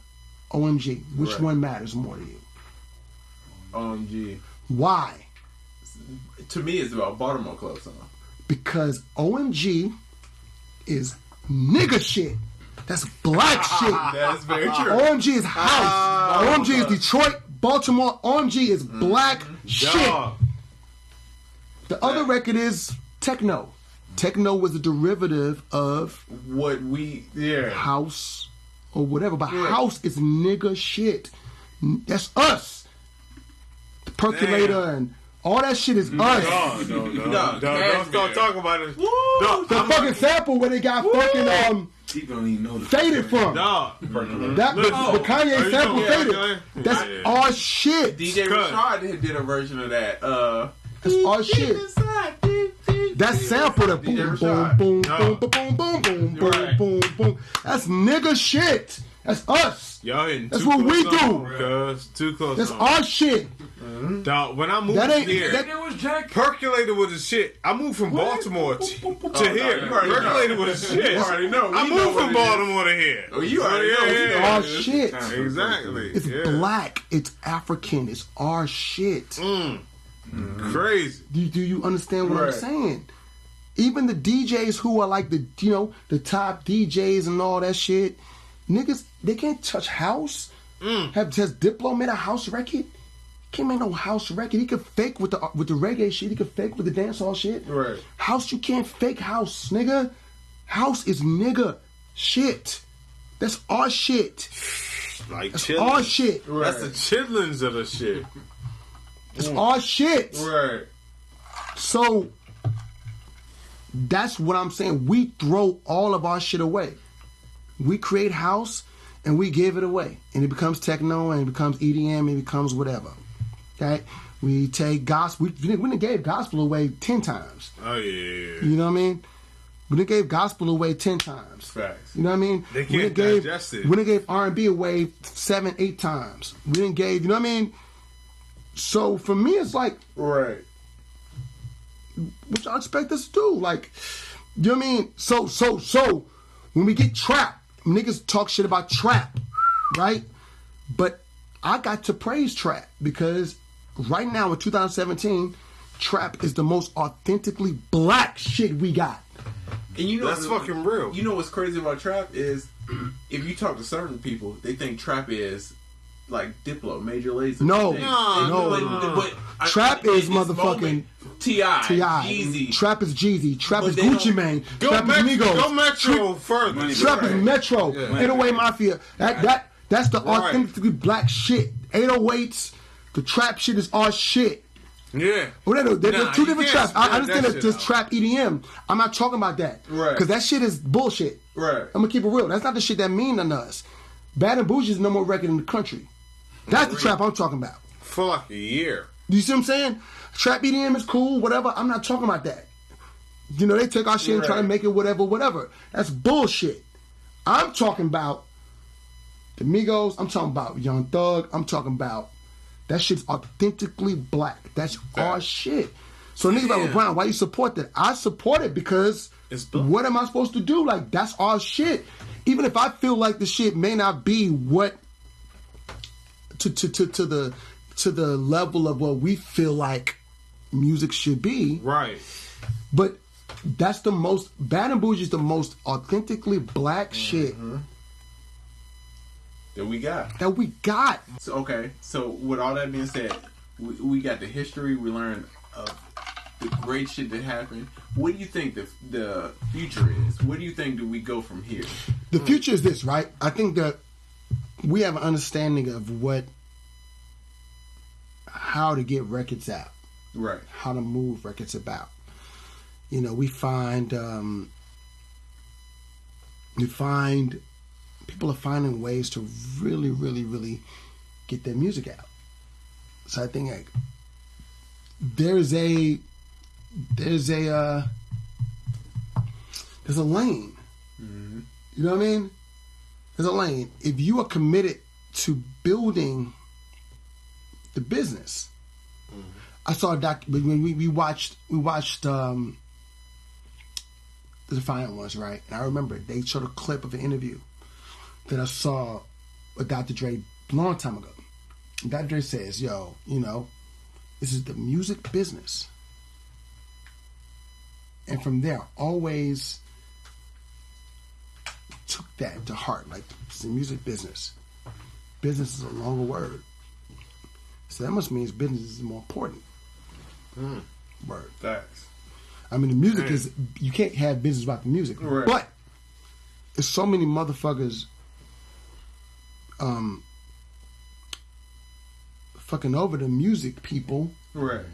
OMG. Which one matters more to you? OMG. Why? To me, it's about Baltimore Club song. Because OMG is nigga shit. That's black shit. That is very true. OMG is house. OMG is Detroit, Baltimore. OMG is black shit. The other record is techno. Techno was a derivative of what we house or whatever, but house is nigga shit. That's us. The percolator and all that shit is us. No, don't start talking about it. The fucking sample where they got fucking people don't even know the Faded from. No. That the Kanye sample Faded. That's our shit. DJ Rashad did a version of that. That's our shit. That sample, that boom, boom, boom, boom, boom, boom, boom, boom, boom, boom. That's nigga shit. That's us. Y'all hitting That's what we do. Cuz too close. That's our shit. Dog, when I moved here, Percolator was the shit. I moved from Baltimore to here. Percolator was the shit. I moved from Baltimore to here. Oh, you already know. It's our shit. Exactly. It's black. It's African. It's our shit. Crazy. Do you understand what I'm saying? Even the DJs who are like the top DJs and all that shit, niggas, they can't touch house. Has Diplo made a house record? Can't make no house record. He could fake with the reggae shit. He could fake with the dancehall shit. Right. House, you can't fake house, nigga. House is nigga shit. That's our shit. Like That's chitlins. our shit. Right. That's the chitlins of the shit. It's our shit. Right. So that's what I'm saying. We throw all of our shit away. We create house and we give it away. And it becomes techno and it becomes EDM and it becomes whatever. Okay? We take gospel. We done gave gospel away 10 times. Oh, yeah. You know what I mean? We done gave gospel away 10 times. Facts. You know what I mean? They can't digest it. We done gave R&B away 7, 8 times. We done gave, you know what I mean? So for me, it's like, right. What y'all expect us to do? Like, you know what I mean? So when we get trap, niggas talk shit about trap, right? But I got to praise trap because right now in 2017, trap is the most authentically black shit we got. And you know that's fucking real. You know what's crazy about trap is if you talk to certain people, they think trap is like Diplo, Major Lazer. No. But trap is motherfucking T.I. Jeezy. Trap is Jeezy. Trap is Gucci Mane. Trap is Migos. Go Metro further. Trap is Metro. 808 Mafia. That's the authentically black shit. 808s. The trap shit is our shit. Yeah. Well, there's two different traps. I understand that there's trap EDM. I'm not talking about that. Right. Because that shit is bullshit. Right. I'm going to keep it real. That's not the shit that mean to us. Bad and Bougie is the number one record in the country. That's the trap I'm talking about. For like a year. You see what I'm saying? Trap EDM is cool, whatever. I'm not talking about that. You know, they take our shit and try to make it whatever. That's bullshit. I'm talking about the Migos. I'm talking about Young Thug. I'm talking about that shit's authentically black. That's our shit. So niggas like, well, Bryan, why you support that? I support it because what am I supposed to do? Like, that's our shit. Even if I feel like the shit may not be what to the level of what we feel like music should be. Right. But That's the most, Bad and Bougie is the most authentically black shit that we got. So, okay, so with all that being said, we got the history, we learned of the great shit that happened. What do you think the future is? Where do you think do we go from here? The future is this, right? I think that we have an understanding of how to get records out. Right. How to move records about. You know, we find people are finding ways to really, really, really get their music out. So I think like there's a lane. Mm-hmm. You know what I mean? There's a lane. If you are committed to building the business, I saw a when we watched the Defiant Ones, right? And I remember they showed a clip of an interview that I saw with Dr. Dre a long time ago. And Dr. Dre says, yo, you know, this is the music business. And from there, I always took that to heart. Like, it's the music business. Business is a longer word. So that must mean business is more important. Word. Facts. I mean, the music is, you can't have business about the music. Right. But there's so many motherfuckers fucking over the music people. Right.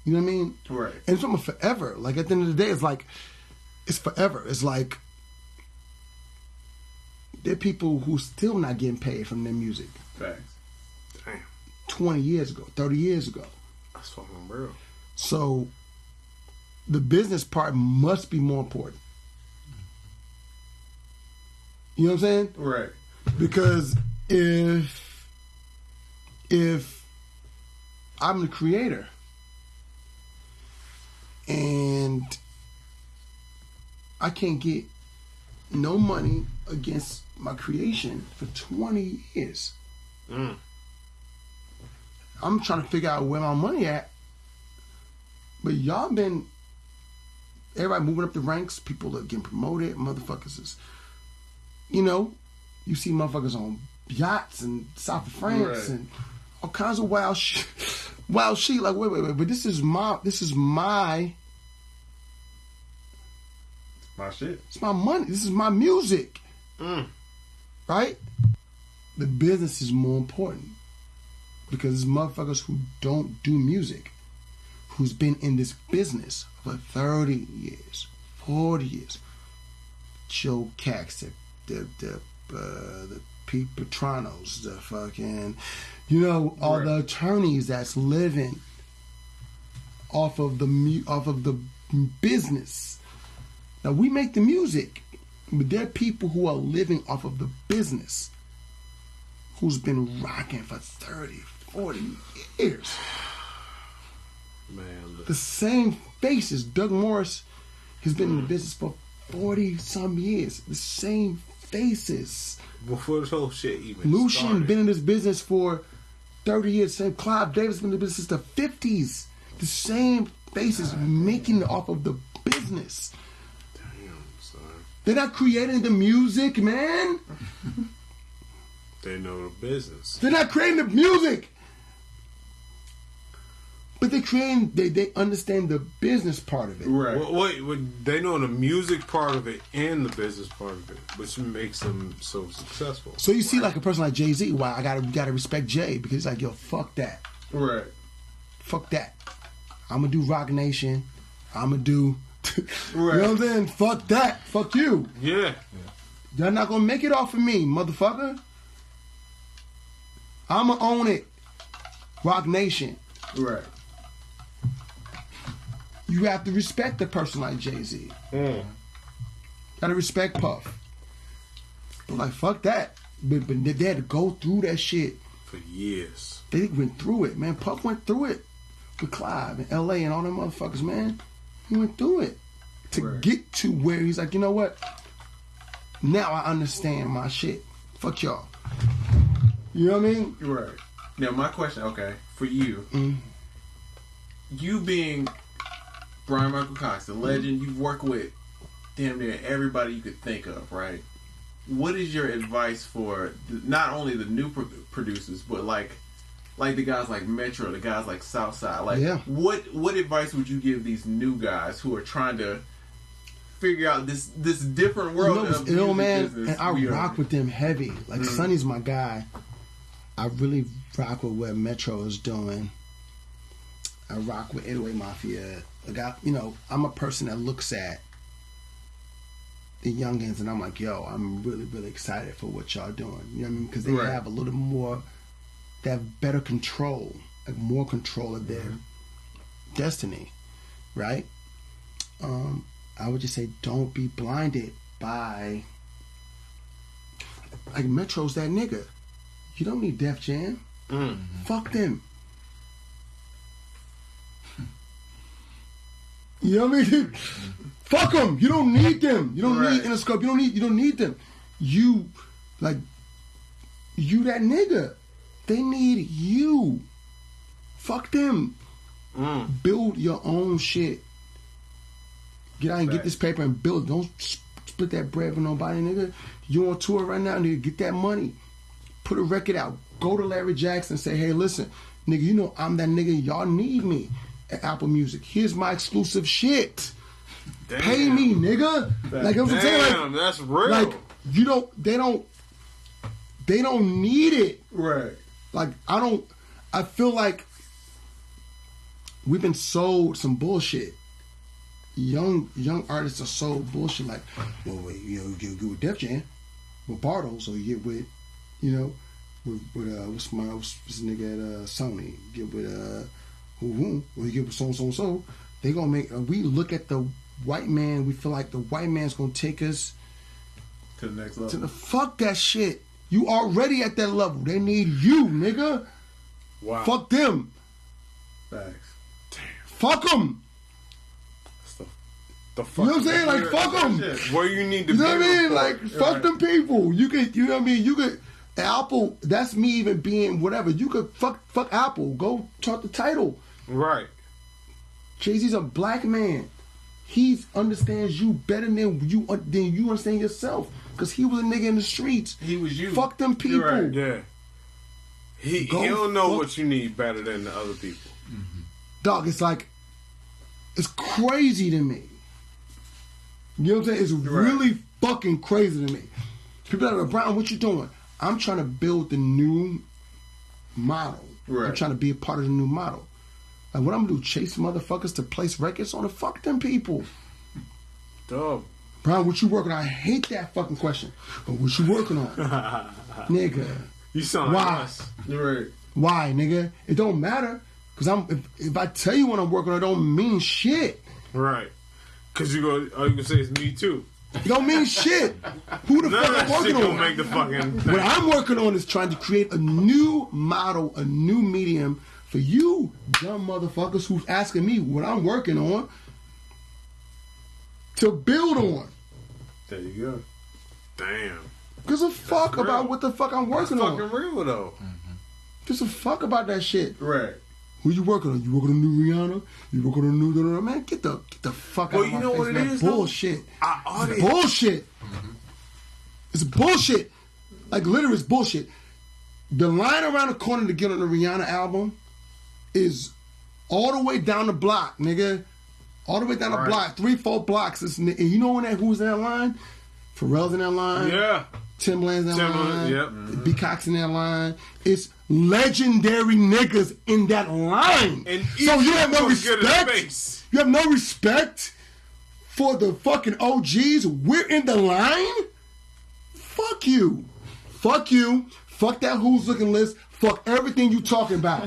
You know what I mean? Right. And it's almost forever. Like, at the end of the day, it's like, it's forever. It's like, there are people who still not getting paid from their music. Facts. Damn. 20 years ago, 30 years ago. That's fucking real. So, the business part must be more important. You know what I'm saying? Right. Because if I'm the creator and I can't get no money against my creation for 20 years, I'm trying to figure out where my money at. But y'all been, everybody moving up the ranks, people are getting promoted, motherfuckers is, you know, you see motherfuckers on yachts in south of France and all kinds of wild shit. Wild shit, like, wait, but this is my shit. It's my money. This is my music. Right? The business is more important. Because it's motherfuckers who don't do music, who's been in this business for 30 years, 40 years. Joe Cax, the Pete Petranos, the fucking, you know, all the attorneys that's living off of the business. Now, we make the music, but there are people who are living off of the business, who's been rocking for 30, 40 years. Man, look. The same faces. Doug Morris has been in the business for 40-some years. The same faces. Before this whole shit even Lucian started. been in this business for 30 years. Same Clive Davis been in the business since the 50s. The same faces making it off of the business. Damn, son. They're not creating the music, man. They know the business. They're not creating the music. But they understand the business part of it. Right. Well, wait, they know the music part of it and the business part of it, which makes them so successful. So you see, like a person like Jay-Z, why I gotta respect Jay, because he's like, yo, fuck that. Right. Fuck that. I'm gonna do Rock Nation. I'm gonna do. Right. You know what I'm saying? Fuck that. Fuck you. Yeah. You're not gonna make it off of me, motherfucker. I'ma own it. Rock Nation. Right. You have to respect a person like Jay-Z. Gotta respect Puff. But like, fuck that. But they had to go through that shit. For years. They went through it, man. Puff went through it with Clive and LA and all them motherfuckers, man. He went through it to get to where he's like, you know what? Now I understand my shit. Fuck y'all. You know what I mean? Right. Now my question, okay, for you, you being Bryan Michael Cox, the legend. You've worked with damn near everybody you could think of, right? What is your advice for not only the new producers, but like the guys like Metro, the guys like Southside? Like, what advice would you give these new guys who are trying to figure out this different world of music man, business? and I rock with them heavy. Like Sonny's my guy. I really rock with what Metro is doing. I rock with 808 Mafia. Like I'm a person that looks at the youngins and I'm like, yo, I'm really, really excited for what y'all doing. You know what I mean? Because they have a little more, they have better control, like more control of their destiny, right? I would just say don't be blinded by, like Metro's that nigga. You don't need Def Jam. Fuck them. You know what I mean? Fuck them. You don't need them. You don't need Interscope. You don't need them. You that nigga. They need you. Fuck them. Build your own shit. Get out and get this paper and build. Don't split that bread with nobody, nigga. You on tour right now, nigga. Get that money. Put a record out. Go to Larry Jackson and say, hey, listen, nigga, you know I'm that nigga. Y'all need me at Apple Music. Here's my exclusive shit. Damn. Pay me, nigga. Like I'm saying, like, that's real. Like they don't need it. Right. Like I feel like we've been sold some bullshit. Young artists are sold bullshit. Like, well, wait, you get with Def Jam, with Bartles, or you get with, with what's this nigga at Sony? Get with or you get with so. They gonna make. We look at the white man. We feel like the white man's gonna take us to the next level. Fuck that shit. You already at that level. They need you, nigga. Wow. Fuck them. Facts. Damn. Fuck them. The fuck. You know what I'm saying? Like, fuck them. Where you need to be. You know what I mean? Like, fuck them people. You could, you know what I mean? You could, Apple, that's me even being whatever. You could fuck Apple. Go talk the title. Right. Jay-Z's a black man. He understands you better than you understand yourself. Because he was a nigga in the streets. He was you. Fuck them people. Right. Yeah. He don't know what you need better than the other people. Mm-hmm. Dog, it's like, it's crazy to me. You know what I'm saying? It's really fucking crazy to me. People are like, Bryan, what you doing? I'm trying to build the new model. Right. I'm trying to be a part of the new model. Like, what I'm gonna do? Chase motherfuckers to place records on it? Fuck them people. Dog. Bryan, what you working on? I hate that fucking question. But what you working on? Nigga. You sound like us. Right. Why, nigga? It don't matter. Because if I tell you what I'm working on, it don't mean shit. Right. Because all you can say is me too. It don't mean shit. Who the fuck I'm working on? Make the fucking thing. What I'm working on is trying to create a new model, a new medium for you dumb motherfuckers who's asking me what I'm working on to build on. There you go. Damn. Gives a fuck about what the fuck I'm working on. That's fucking real though. Gives a fuck about that shit. Right. Who you working on? You working on new Rihanna? You working on new man? Get the fuck out of my face. Well, you know what it is? Bullshit. It's bullshit. It's bullshit. Like literally, it's bullshit. The line around the corner to get on the Rihanna album is all the way down the block, nigga. All the way down the block, 3-4 blocks. And you know who's in that line? Pharrell's in that line. Yeah. Timbaland's in that line. Yep. B. Cox in that line. It's legendary niggas in that line. And so you have no respect. You have no respect for the fucking OGs. We're in the line. Fuck you. Fuck you. Fuck that who's looking list. Fuck everything you talking about.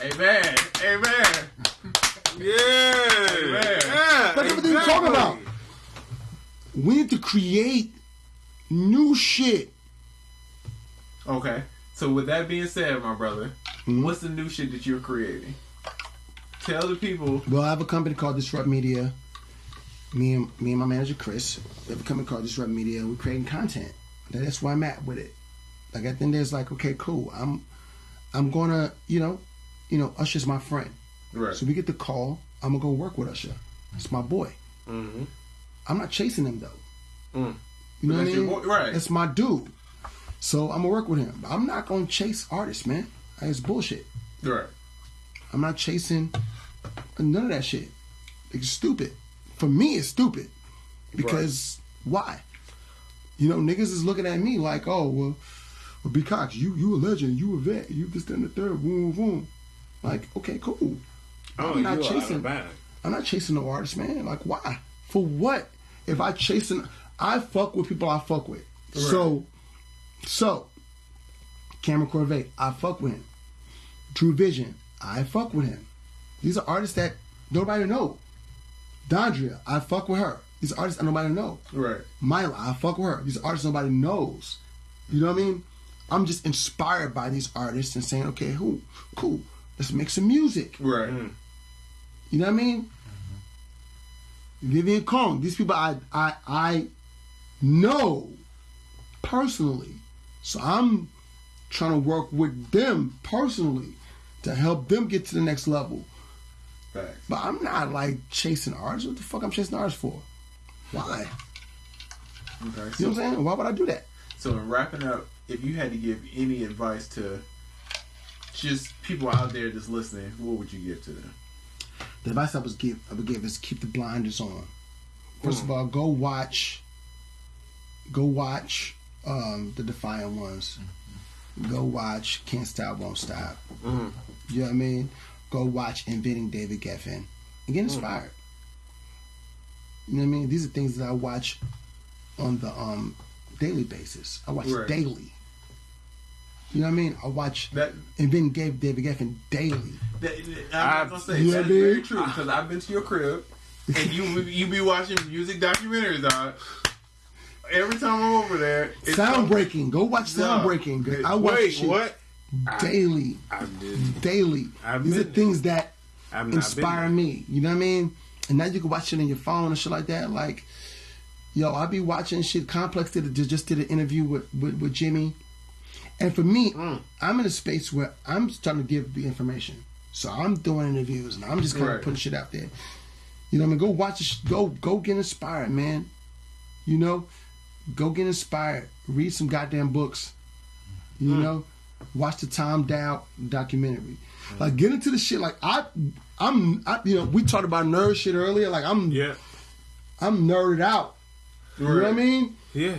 Amen. Amen. Yeah. Amen. Fuck everything you talking about. We need to create new shit. Okay. So with that being said, my brother, what's the new shit that you're creating? Tell the people. Well, I have a company called Disrupt Media. Me and my manager Chris, we have a company called Disrupt Media. We're creating content. That's where I'm at with it. Like at the end, there's like, okay, cool. I'm gonna, Usher's my friend. Right. So we get the call. I'm gonna go work with Usher. It's my boy. Mm-hmm. I'm not chasing him though. Mm. You know what I That's your mean? boy, right. That's my dude. So I'm gonna work with him. I'm not gonna chase artists, man. It's bullshit. Right. I'm not chasing none of that shit. It's stupid. For me, it's stupid. Because why? You know, niggas is looking at me like, oh, well B Cox, you a legend, you a vet, you this, that, and the third, boom, boom. Like, okay, cool. I'm not chasing no artist, man. Like, why? For what? If I fuck with people I fuck with. Right. So, Cameron Corvette, I fuck with him. True Vision, I fuck with him. These are artists that nobody know. Dondria, I fuck with her. These are artists that nobody know. Right. Myla, I fuck with her. These are artists nobody knows. You know what I mean? I'm just inspired by these artists and saying, okay, cool. Let's make some music. Right. You know what I mean? Vivian Kong, these people I know personally. So I'm trying to work with them personally to help them get to the next level. Facts. But I'm not like chasing artists. What the fuck I'm chasing artists for? Why? Okay, you know what I'm saying? Why would I do that? So in wrapping up, if you had to give any advice to just people out there just listening, what would you give to them? The advice I would give is keep the blinders on. First of all, go watch the Defiant Ones. Go watch Can't Stop, Won't Stop. You know what I mean? Go watch Inventing David Geffen and get inspired. You know what I mean? These are things that I watch on the daily basis. I watch daily. You know what I mean? I watch Inventing David Geffen daily. I'm gonna say that's very true because I've been to your crib and you be watching music documentaries, dog. Every time I'm over there, it's Soundbreaking. Go watch Soundbreaking. I watch shit daily. Daily. These are things that inspire me. You know what I mean? And now you can watch it on your phone and shit like that. Like, yo, I be watching shit. Complex just did an interview with Jimmy. And for me, I'm in a space where I'm starting to give the information. So I'm doing interviews and I'm just kind of putting shit out there. You know what I mean? Go watch go get inspired, man. You know? Go get inspired. Read some goddamn books. You know? Watch the Tom Dowd documentary. Like, get into the shit. Like, I'm you know, we talked about nerd shit earlier. Like, I'm nerded out. You know what I mean? Yeah.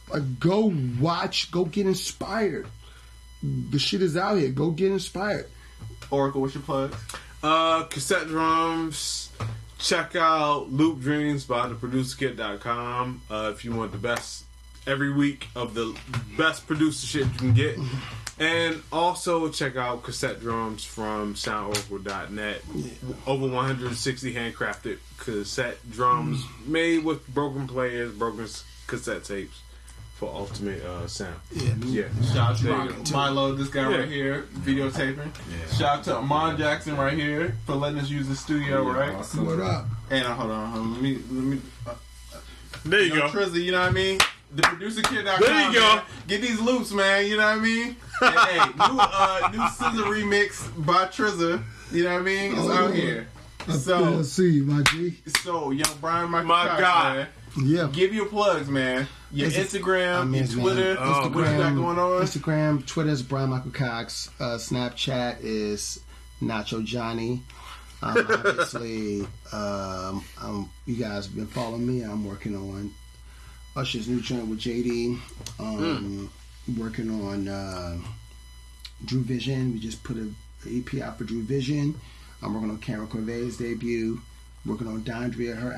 Like, go watch, go get inspired. The shit is out here. Go get inspired. Oracle, what's your plug? Cassette drums. Check out Loop Dreams by theproducerkit.com if you want the best every week of the best producer shit you can get. And also check out cassette drums from soundoracle.net. Over 160 handcrafted cassette drums made with broken players, broken cassette tapes for ultimate sound. Shout out to Milo, this guy right here, videotaping. Shout out to Amon Jackson right here for letting us use the studio, right? Awesome. What up? And hold on. Let me. There you go. Triz, you know what I mean? The producerkid.com. There you go. Man. Get these loops, man. You know what I mean? And, hey, new scissor remix by Triz. You know what I mean? It's out here. So see you, my G. So young Bryan, my God. Man, yeah. Give your plugs, man. Your Instagram, your Twitter. Instagram, what you got going on? Instagram, Twitter is Bryan Michael Cox. Snapchat is Nacho Johnny. Obviously, you guys have been following me. I'm working on Usher's new joint with JD. Working on Drew Vision. We just put an EP out for Drew Vision. I'm working on Cameron Corvette's debut. Working on Dondria. Her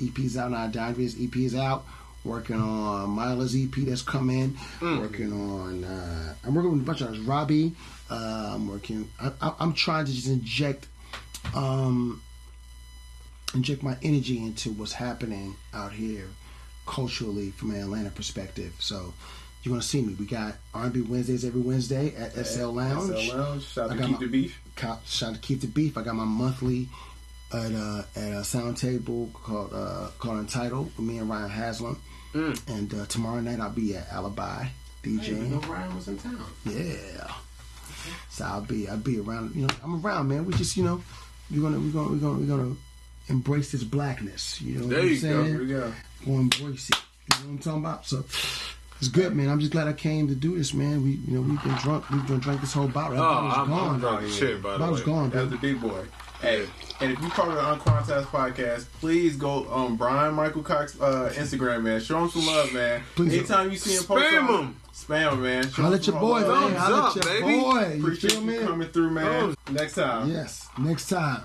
EP's out now. Dondria's EP is out. Working on Mila's EP that's coming. Working on I'm working with a bunch of others. Robbie. I'm trying to just inject my energy into what's happening out here culturally from an Atlanta perspective. So you're gonna see me. We got R&B Wednesdays every Wednesday at SL Lounge. Shout out to Keep the Beef. Shout out to Keep the Beef. I got my monthly at a sound table called Entitled with me and Ryan Haslam. And tomorrow night I'll be at Alibi DJing. I didn't know Ryan was in town. Yeah. So I'll be around. You know, I'm around, man. We just, you know, we're gonna embrace this blackness. You know what I'm saying? Yeah. We'll embrace it. You know what I'm talking about? So it's good, man. I'm just glad I came to do this, man. We've been drunk. We've been drank this whole bottle. That bottle's gone. I'm drunk as shit, by the way. Bottle's gone, That's dude. the big boy. Hey, and if you part of the UnQuantized podcast, please go on Bryan Michael Cox Instagram, man. Show him some love, man. Please. Anytime you see him post spam him, man. Show Holla him at your some boy, love. man. Thumbs Holla up, at your baby. boy. You Appreciate feel you me? coming through, man. Next time. Yes, next time.